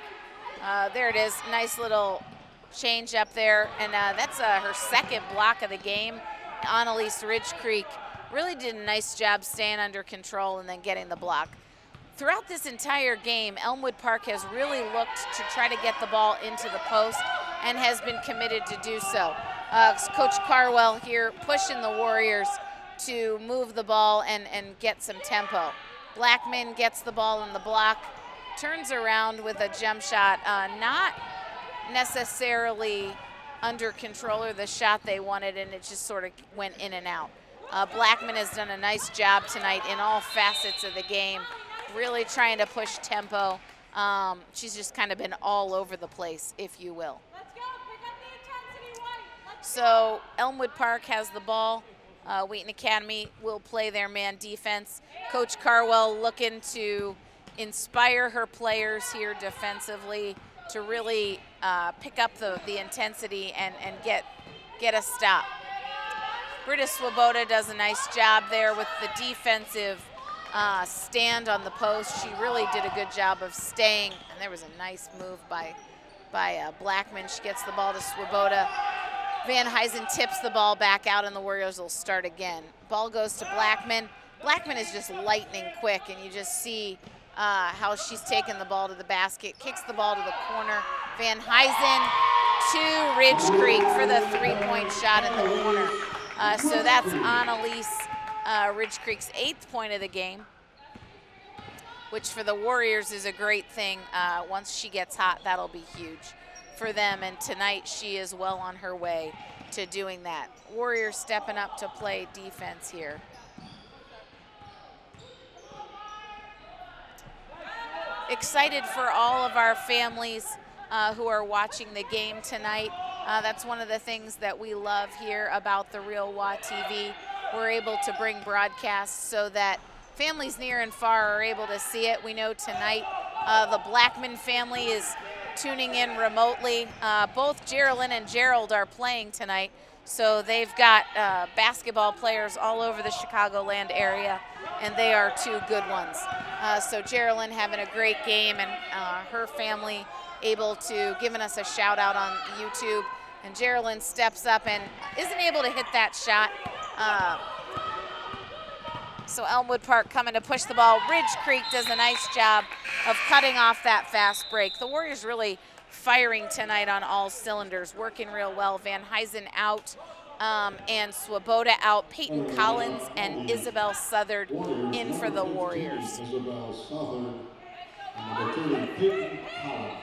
There it is, nice little change up there, and that's her second block of the game. Annalise Ridge Creek really did a nice job staying under control and then getting the block. Throughout this entire game, Elmwood Park has really looked to try to get the ball into the post and has been committed to do so. Coach Carwell here pushing the Warriors to move the ball and get some tempo. Blackman gets the ball in the block, turns around with a jump shot, not necessarily under control or the shot they wanted, and it just sort of went in and out. Blackman has done a nice job tonight in all facets of the game, really trying to push tempo. She's just kind of been all over the place, if you will. Let's go, pick up the intensity, White. So Elmwood Park has the ball. Wheaton Academy will play their man defense. Coach Carwell looking to inspire her players here defensively to really pick up the intensity and get a stop. Britta Swoboda does a nice job there with the defensive stand on the post. She really did a good job of staying, and there was a nice move by Blackman. She gets the ball to Swoboda. Van Huysen tips the ball back out, and the Warriors will start again. Ball goes to Blackman. Blackman is just lightning quick, and you just see how she's taken the ball to the basket, kicks the ball to the corner. Van Huysen to Ridge Creek for the three-point shot in the corner. So that's Annalise Ridge Creek's 8th point of the game. which for the Warriors is a great thing. Once she gets hot, that'll be huge for them, and tonight she is well on her way to doing that. Warriors stepping up to play defense here. Excited for all of our families who are watching the game tonight. That's one of the things that we love here about the Real WA TV. We're able to bring broadcasts so that families near and far are able to see it. We know tonight the Blackman family is tuning in remotely. Both Geraldine and Gerald are playing tonight, so they've got basketball players all over the Chicagoland area, and they are two good ones. So Geraldine having a great game, and her family able to giving us a shout out on YouTube, and Geraldine steps up and isn't able to hit that shot. So Elmwood Park coming to push the ball. Ridge Creek does a nice job of cutting off that fast break. The Warriors really firing tonight on all cylinders, working real well. Van Huysen out and Swoboda out. Peyton Collins and Isabel Southard in for the Warriors. Isabel Southard and number 30, Peyton Collins.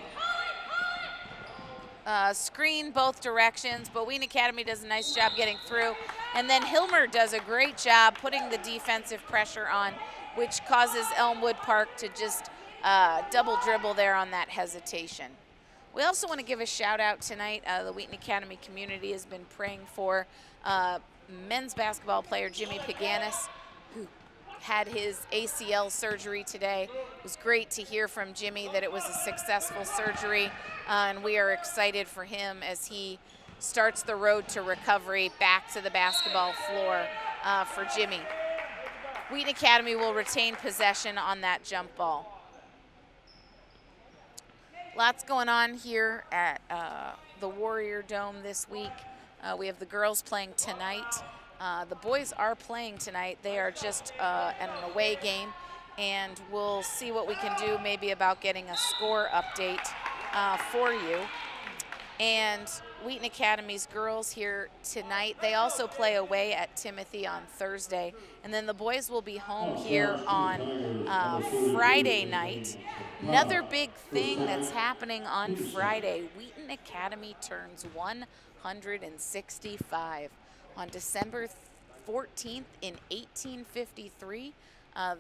Screen both directions, but Wheaton Academy does a nice job getting through. And then Hilmer does a great job putting the defensive pressure on, which causes Elmwood Park to just double dribble there on that hesitation. We also want to give a shout out tonight. The Wheaton Academy community has been praying for men's basketball player Jimmy Paganis, who had his ACL surgery today. It was great to hear from Jimmy that it was a successful surgery, and we are excited for him as he starts the road to recovery back to the basketball floor for Jimmy. Wheaton Academy will retain possession on that jump ball. Lots going on here at the Warrior Dome this week. We have the girls playing tonight. The boys are playing tonight. They are just at an away game, and we'll see what we can do maybe about getting a score update for you. And Wheaton Academy's girls here tonight, they also play away at Timothy on Thursday. And then the boys will be home here on Friday night. Another big thing that's happening on Friday, Wheaton Academy turns 165. On December 14th in 1853,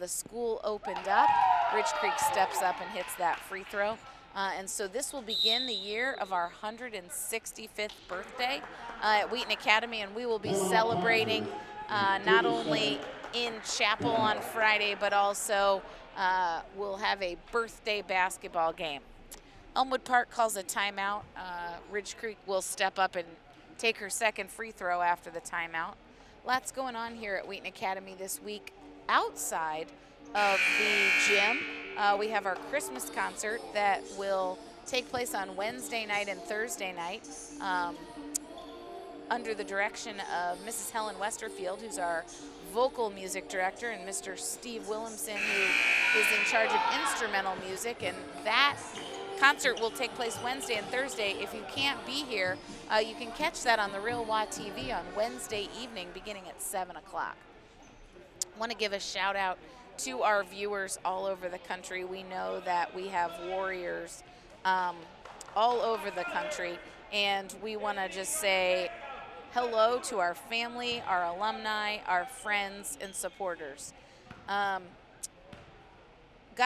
the school opened up. Ridge Creek steps up and hits that free throw. And so this will begin the year of our 165th birthday at Wheaton Academy, and we will be celebrating not only in chapel on Friday, but also we'll have a birthday basketball game. Elmwood Park calls a timeout. Ridge Creek will step up and take her second free throw after the timeout. Lots going on here at Wheaton Academy this week outside of the gym. We have our Christmas concert that will take place on Wednesday night and Thursday night under the direction of Mrs. Helen Westerfield, who's our vocal music director, and Mr. Steve Williamson, who is in charge of instrumental music. And that concert will take place Wednesday and Thursday. If you can't be here, you can catch that on the Real WA TV on Wednesday evening beginning at 7 o'clock. I want to give a shout out to our viewers all over the country. We know that we have Warriors all over the country, and we want to just say hello to our family, our alumni, our friends, and supporters. Got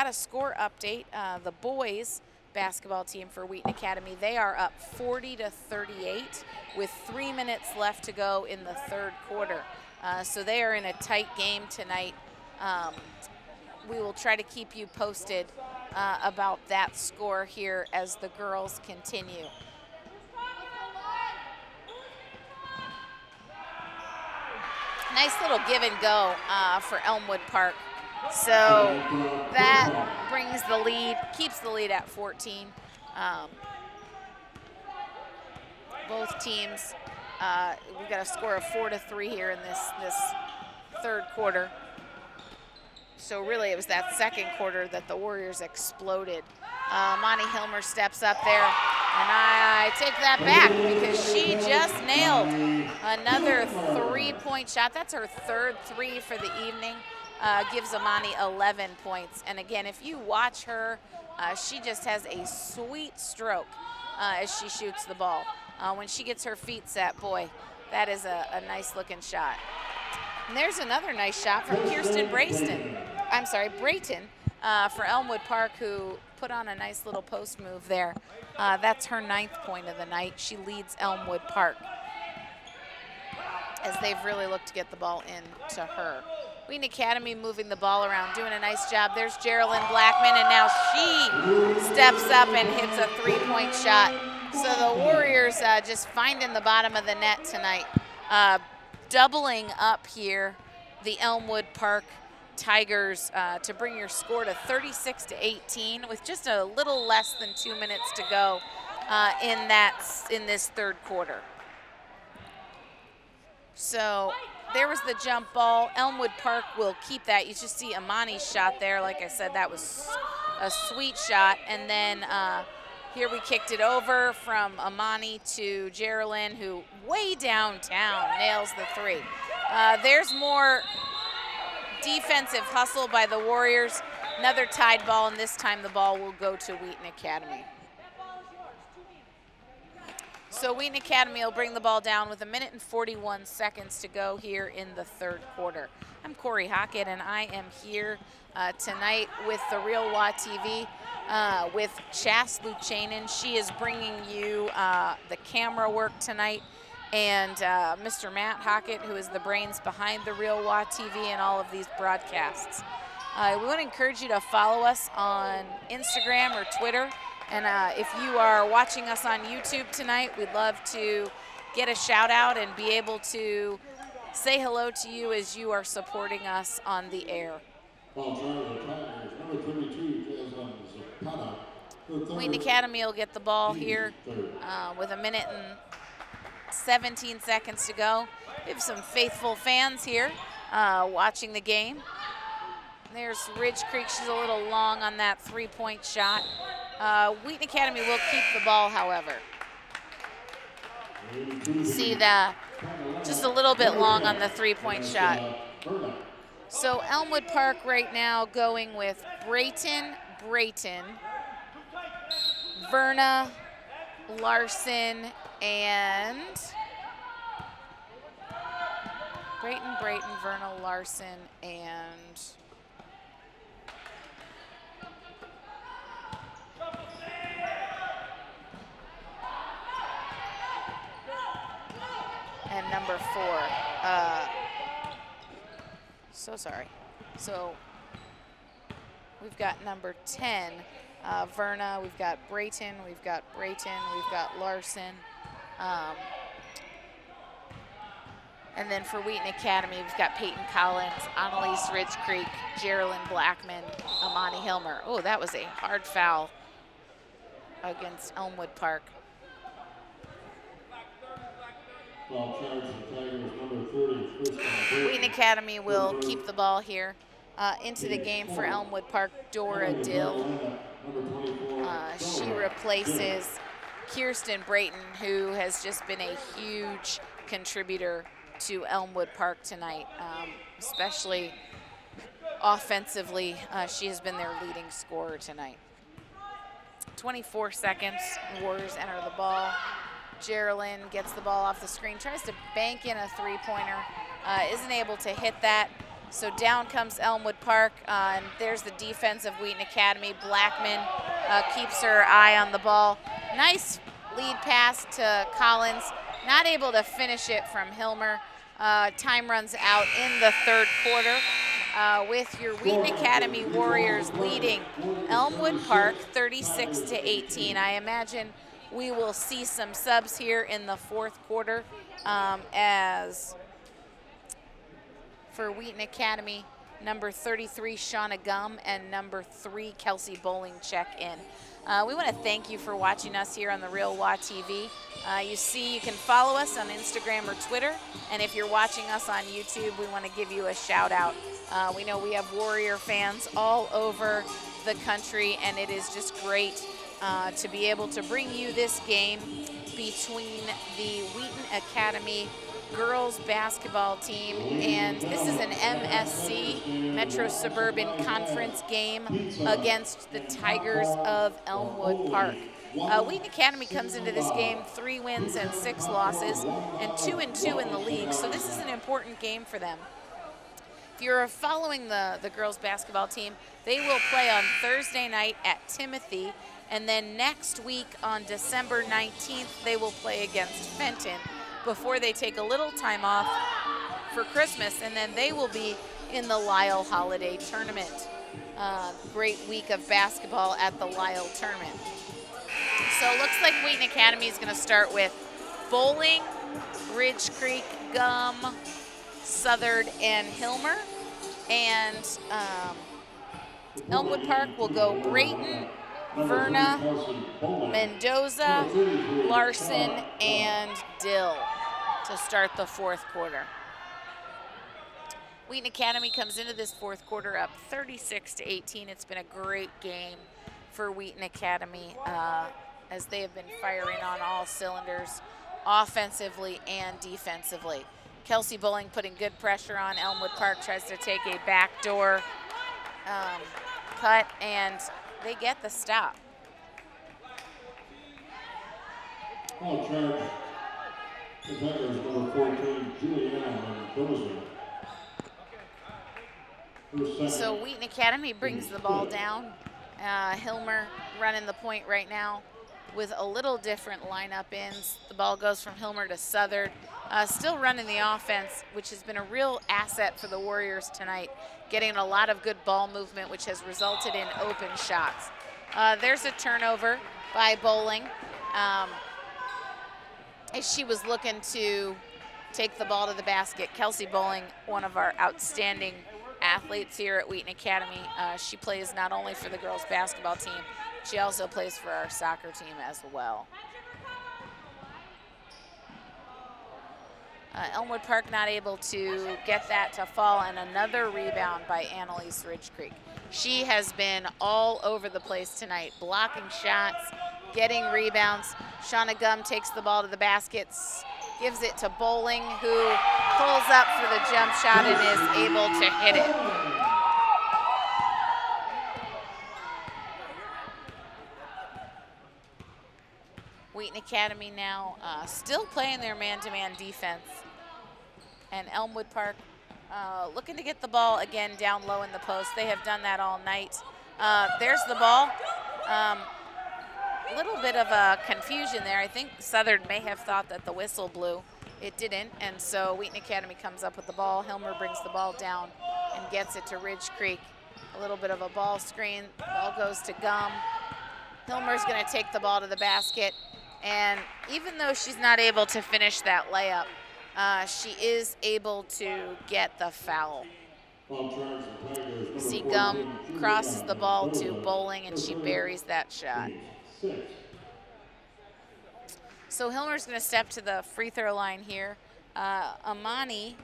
a score update. The boys basketball team for Wheaton Academy, they are up 40-38 with 3 minutes left to go in the third quarter. So they are in a tight game tonight. We will try to keep you posted about that score here as the girls continue. Nice little give and go for Elmwood Park. So that brings the lead, keeps the lead at 14. Both teams, we've got a score of 4-3 here in this third quarter. So really it was that second quarter that the Warriors exploded. Monty Hilmer steps up there, and I take that back because she just nailed another 3-point shot. That's her third three for the evening. gives Amani 11 points. And again, if you watch her, she just has a sweet stroke as she shoots the ball. When she gets her feet set, boy, that is a nice looking shot. And there's another nice shot from Kirsten Brayton for Elmwood Park, who put on a nice little post move there. That's her 9th point of the night. She leads Elmwood Park as they've really looked to get the ball into her. Wheaton Academy moving the ball around, doing a nice job. There's Geraldine Blackman, and now she steps up and hits a 3-point shot. So the Warriors just finding the bottom of the net tonight. Doubling up here, the Elmwood Park Tigers to bring your score to 36-18 with just a little less than 2 minutes to go in this third quarter. So there was the jump ball. Elmwood Park will keep that. You just see Amani's shot there. Like I said, that was a sweet shot. And then here we kicked it over from Amani to Geraldine, who way downtown nails the 3. There's more defensive hustle by the Warriors. Another tied ball, and this time the ball will go to Wheaton Academy. So Wheaton Academy will bring the ball down with 1 minute and 41 seconds to go here in the third quarter. I'm Corey Hockett, and I am here tonight with the Real WA TV with Chas Luchanen. She is bringing you the camera work tonight, and Mr. Matt Hockett, who is the brains behind the Real WA TV and all of these broadcasts. We want to encourage you to follow us on Instagram or Twitter. And if you are watching us on YouTube tonight, we'd love to get a shout out and be able to say hello to you as you are supporting us on the air. Wheaton Academy will get the ball here with 1 minute and 17 seconds to go. We have some faithful fans here watching the game. There's Ridge Creek. She's a little long on that 3-point shot. Wheaton Academy will keep the ball, however. See that, just a little bit long on the 3-point shot. So Elmwood Park right now going with Brayton, Verna, Larson, and Brayton, Verna, Larson, and number 4. So sorry. So we've got number 10, Verna. We've got Brayton. We've got Larson. And then for Wheaton Academy, we've got Peyton Collins, Annalise Ridge Creek, Geraldine Blackman, Amani Hilmer. Oh, that was a hard foul against Elmwood Park. Wheaton Academy will keep the ball here into the game for Elmwood Park. Dora Dill. She replaces Kirsten Brayton, who has just been a huge contributor to Elmwood Park tonight, especially offensively. She has been their leading scorer tonight. 24 seconds, Warriors enter the ball. Geraldine gets the ball off the screen, tries to bank in a 3-pointer, isn't able to hit that. So down comes Elmwood Park, and there's the defense of Wheaton Academy. Blackman keeps her eye on the ball. Nice lead pass to Collins, not able to finish it from Hilmer. Time runs out in the third quarter with your Wheaton Academy Warriors leading Elmwood Park 36-18. I imagine we will see some subs here in the fourth quarter as for Wheaton Academy, number 33, Shauna Gum, and number 3, Kelsey Bowling check in. We want to thank you for watching us here on the Real WA TV. You can follow us on Instagram or Twitter, and if you're watching us on YouTube, we want to give you a shout out. We know we have Warrior fans all over the country, and it is just great to be able to bring you this game between the Wheaton Academy girls basketball team, and this is an MSC, Metro Suburban Conference game against the Tigers of Elmwood Park. Wheaton Academy comes into this game 3 wins and 6 losses and 2-2 in the league, so this is an important game for them. If you're following the girls basketball team, they will play on Thursday night at Timothy, and then next week on December 19th, they will play against Fenton before they take a little time off for Christmas, and then they will be in the Lyle Holiday Tournament. Great week of basketball at the Lyle Tournament. So it looks like Wheaton Academy is going to start with Bowling, Ridge Creek, Gum, Southard, and Hilmer. And Elmwood Park will go Brayton, Verna, Mendoza, Larson, and Dill to start the 4th quarter. Wheaton Academy comes into this 4th quarter up 36-18. It's been a great game for Wheaton Academy as they have been firing on all cylinders, offensively and defensively. Kelsey Bowling putting good pressure on. Elmwood Park tries to take a backdoor cut, and they get the stop. Foul charge. The Tigers, number 14, Juliana Mendoza. So Wheaton Academy brings the ball down. Hilmer running the point right now with a little different lineup ins. The ball goes from Hilmer to Southard. Still running the offense, which has been a real asset for the Warriors tonight, getting a lot of good ball movement, which has resulted in open shots. There's a turnover by Bowling. As she was looking to take the ball to the basket. Kelsey Bowling, one of our outstanding athletes here at Wheaton Academy. She plays not only for the girls basketball team, she also plays for our soccer team as well. Elmwood Park not able to get that to fall, and another rebound by Annalise Ridge Creek. She has been all over the place tonight, blocking shots, getting rebounds. Shauna Gum takes the ball to the baskets, gives it to Bowling, who pulls up for the jump shot and is able to hit it. Wheaton Academy now still playing their man-to-man defense. And Elmwood Park looking to get the ball again down low in the post. They have done that all night. There's the ball. A little bit of a confusion there. I think Southern may have thought that the whistle blew. It didn't, and so Wheaton Academy comes up with the ball. Hilmer brings the ball down and gets it to Ridge Creek. A little bit of a ball screen. Ball goes to Gum. Hilmer's going to take the ball to the basket. And even though she's not able to finish that layup, she is able to get the foul. See Gum crosses the ball to Bowling, and she buries that shot. So Hilmer's going to step to the free throw line here. Amani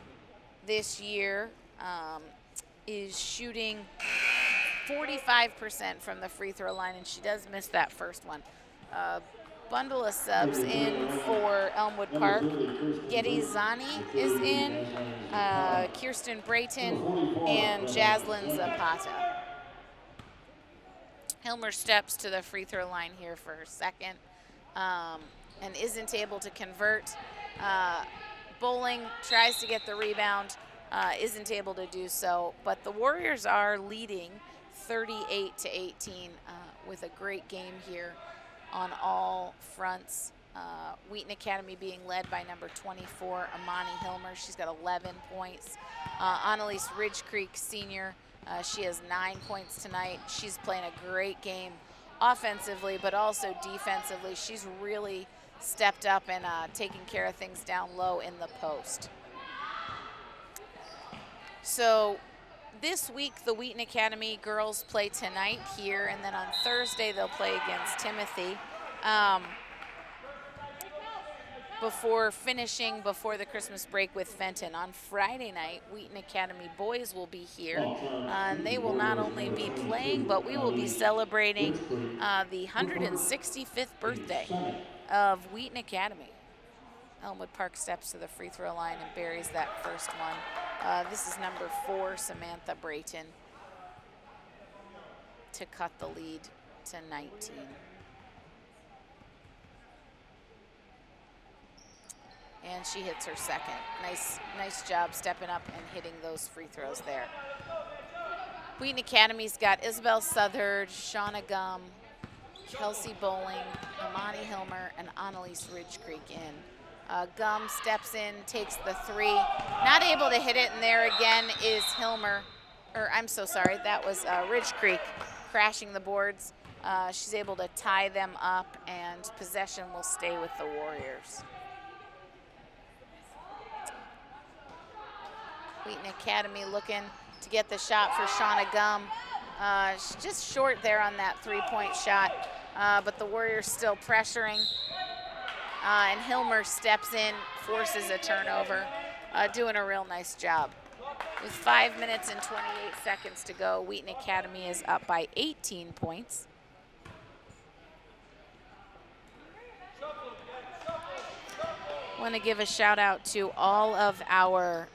this year is shooting 45% from the free throw line, and she does miss that first one. Bundle of subs in for Elmwood Park. Getty Zani is in, Kirsten Brayton, and Jaslyn Zapata. Hilmer steps to the free throw line here for her second and isn't able to convert. Bowling tries to get the rebound, isn't able to do so, but the Warriors are leading 38-18 with a great game here on all fronts. Wheaton Academy being led by number 24, Amani Hilmer. She's got 11 points. Annalise Ridge Creek, senior, she has 9 points tonight. She's playing a great game offensively, but also defensively. She's really stepped up and taking care of things down low in the post. So this week, the Wheaton Academy girls play tonight here, and then on Thursday they'll play against Timothy. Before finishing before the Christmas break with Fenton. On Friday night, Wheaton Academy boys will be here. And they will not only be playing, but we will be celebrating the 165th birthday of Wheaton Academy. Elmwood Park steps to the free throw line and buries that first one. This is number 4, Samantha Brayton, to cut the lead to 19. And she hits her second. Nice job stepping up and hitting those free throws there. Wheaton Academy's got Isabel Southard, Shauna Gum, Kelsey Bowling, Amani Hilmer, and Annalise Ridge Creek in. Gum steps in, takes the 3. Not able to hit it, and there again is Hilmer, or I'm so sorry, that was Ridge Creek crashing the boards. She's able to tie them up, and possession will stay with the Warriors. Wheaton Academy looking to get the shot for Shauna Gum. She's just short there on that 3-point shot, but the Warriors still pressuring. And Hilmer steps in, forces a turnover, doing a real nice job. With 5 minutes and 28 seconds to go, Wheaton Academy is up by 18 points. Want to give a shout out to all of our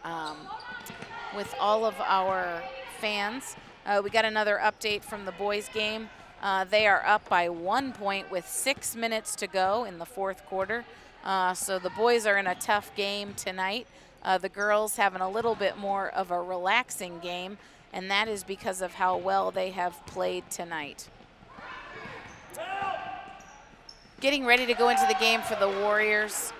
fans. We got another update from the boys game. They are up by 1 point with 6 minutes to go in the 4th quarter. So the boys are in a tough game tonight. The girls having a little bit more of a relaxing game, and that is because of how well they have played tonight. Getting ready to go into the game for the Warriors,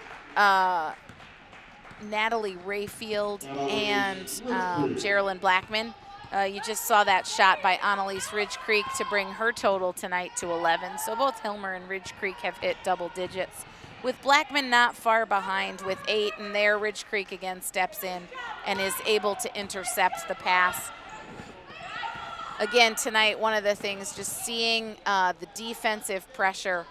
Natalie Rayfield and Geraldine Blackman. You just saw that shot by Annalise Ridge Creek to bring her total tonight to 11. So both Hilmer and Ridge Creek have hit double digits, with Blackman not far behind with 8, and there Ridge Creek again steps in and is able to intercept the pass. Again tonight, one of the things, just seeing the defensive pressure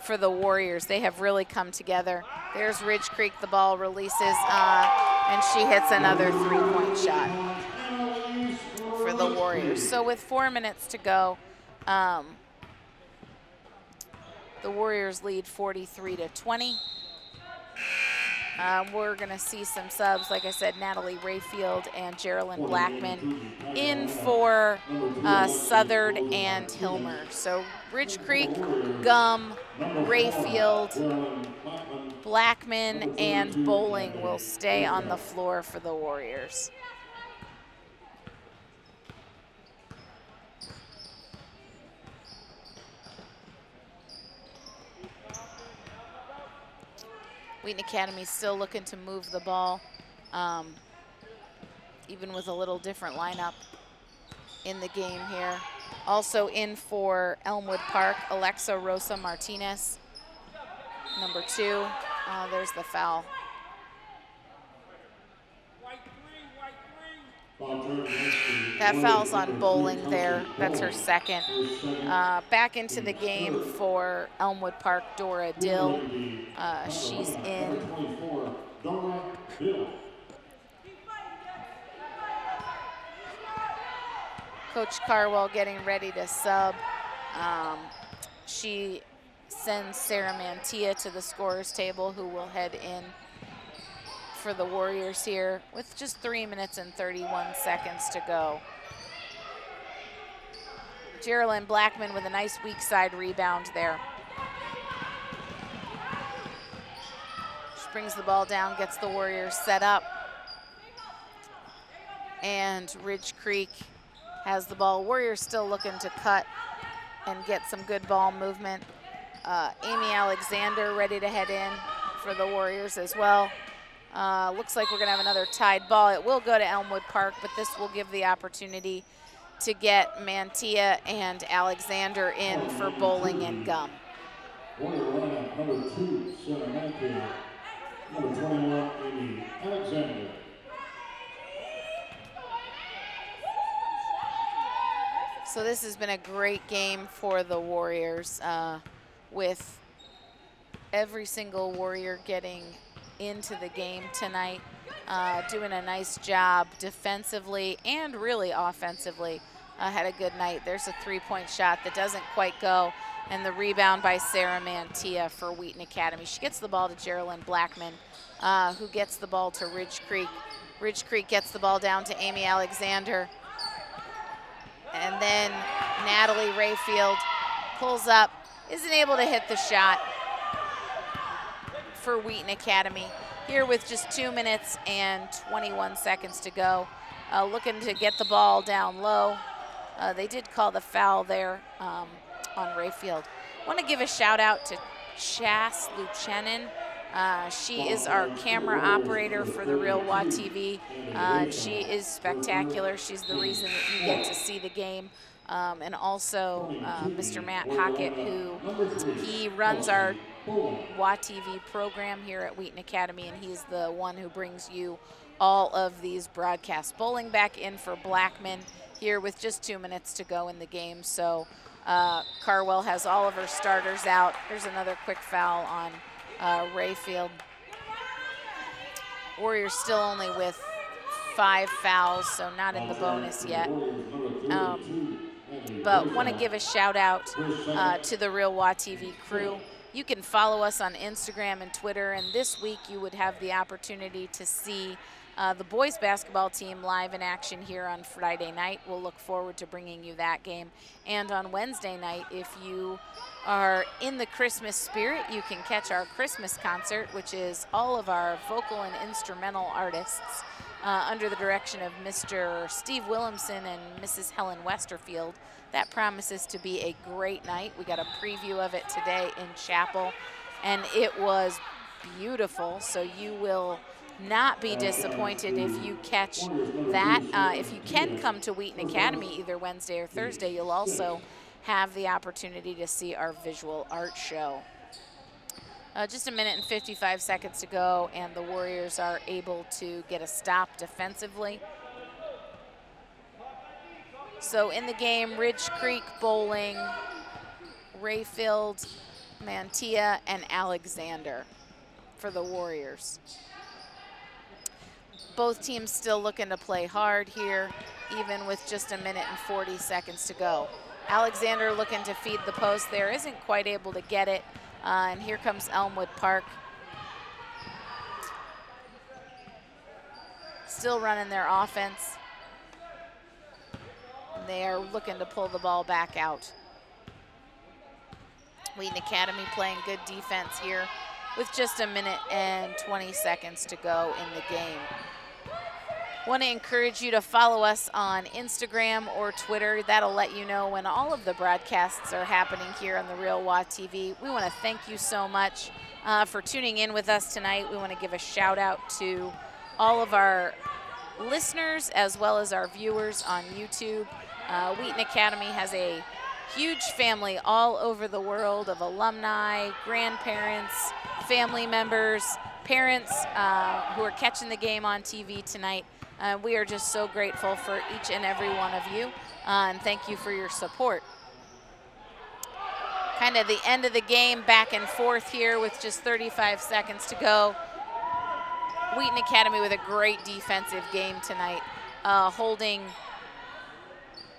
for the Warriors. They have really come together. There's Ridge Creek, the ball releases, and she hits another 3-point shot for the Warriors. So with 4 minutes to go, the Warriors lead 43-20. We're going to see some subs. Like I said, Natalie Rayfield and Geraldine Blackman in for Southard and Hilmer. So Ridge Creek, Gum, Rayfield, Blackman, and Bowling will stay on the floor for the Warriors. Wheaton Academy still looking to move the ball, even with a little different lineup in the game here. Also in for Elmwood Park, Alexa Rosa Martinez, number 2. There's the foul. That foul's on Bowling there. That's her second. Back into the game for Elmwood Park, Dora Dill. She's in. Coach Carwell getting ready to sub. She sends Sarah Mantia to the scorer's table, who will head in for the Warriors here with just 3 minutes and 31 seconds to go. Geraldine Blackman with a nice weak side rebound there. She brings the ball down, gets the Warriors set up. And Ridge Creek has the ball. Warriors still looking to cut and get some good ball movement. Amy Alexander ready to head in for the Warriors as well. Looks like we're going to have another tied ball. It will go to Elmwood Park, but this will give the opportunity to get Mantia and Alexander in for Bowling and Gum. Warrior lineup, number 2, Sarah Mantia. Number 21, Amy Alexander. So this has been a great game for the Warriors, with every single Warrior getting into the game tonight, doing a nice job defensively and really offensively. had a good night. There's a three-point shot that doesn't quite go, and the rebound by Sarah Mantilla for Wheaton Academy. She gets the ball to Geraldine Blackman, who gets the ball to Ridge Creek. Ridge Creek gets the ball down to Amy Alexander. And then Natalie Rayfield pulls up, isn't able to hit the shot for Wheaton Academy. Here with just 2 minutes and 21 seconds to go. Looking to get the ball down low. They did call the foul there on Rayfield. Want to give a shout out to Chas Luchenin. She is our camera operator for the Real WA TV. She is spectacular. She's the reason that you get to see the game. And also Mr. Matt Hockett, who he runs our WA TV program here at Wheaton Academy, and he's the one who brings you all of these broadcasts. Bowling back in for Blackman here with just 2 minutes to go in the game. So Carwell has all of her starters out. There's another quick foul on Rayfield. Warriors still only with 5 fouls, so not in the bonus yet. But want to give a shout out to the Real WA TV crew. You can follow us on Instagram and Twitter, and this week you would have the opportunity to see the boys basketball team live in action here on Friday night. We'll look forward to bringing you that game. And on Wednesday night, if you are in the Christmas spirit, you can catch our Christmas concert, which is all of our vocal and instrumental artists under the direction of Mr. Steve Williamson and Mrs. Helen Westerfield. That promises to be a great night. We got a preview of it today in chapel, and it was beautiful, so you will not be disappointed if you catch that. If you can come to Wheaton Academy either Wednesday or Thursday, you'll also have the opportunity to see our visual art show. Just 1 minute and 55 seconds to go, and the Warriors are able to get a stop defensively. So in the game, Ridge Creek, Bowling, Rayfield, Mantilla, and Alexander for the Warriors. Both teams still looking to play hard here, even with just 1 minute and 40 seconds to go. Alexander looking to feed the post there, isn't quite able to get it. And here comes Elmwood Park. Still running their offense. They are looking to pull the ball back out. Wheaton Academy playing good defense here with just 1 minute and 20 seconds to go in the game. Want to encourage you to follow us on Instagram or Twitter. That'll let you know when all of the broadcasts are happening here on the Real WA TV. We want to thank you so much for tuning in with us tonight. We want to give a shout out to all of our listeners as well as our viewers on YouTube. Wheaton Academy has a huge family all over the world of alumni, grandparents, family members, parents who are catching the game on TV tonight. We are just so grateful for each and every one of you, and thank you for your support. Kind of the end of the game, back and forth here with just 35 seconds to go. Wheaton Academy with a great defensive game tonight, holding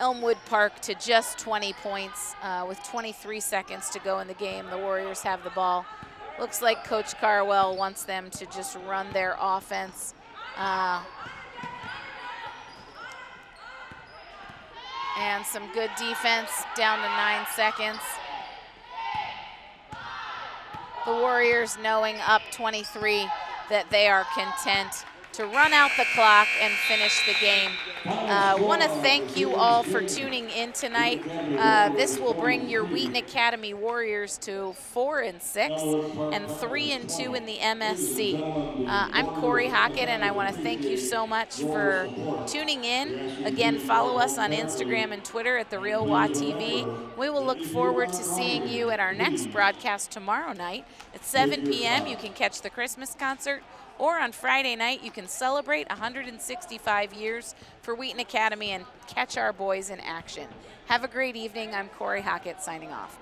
Elmwood Park to just 20 points with 23 seconds to go in the game. The Warriors have the ball. Looks like Coach Carwell wants them to just run their offense. And some good defense down to 9 seconds. The Warriors, knowing up 23, that they are content to run out the clock and finish the game. Want to thank you all for tuning in tonight. This will bring your Wheaton Academy Warriors to 4-6 and 3-2 in the MSC. I'm Corey Hockett, and I want to thank you so much for tuning in. Again, follow us on Instagram and Twitter at The Real WA TV. We will look forward to seeing you at our next broadcast tomorrow night at 7 p.m. You can catch the Christmas concert, or on Friday night, you can celebrate 165 years for Wheaton Academy and catch our boys in action. Have a great evening. I'm Corey Hockett signing off.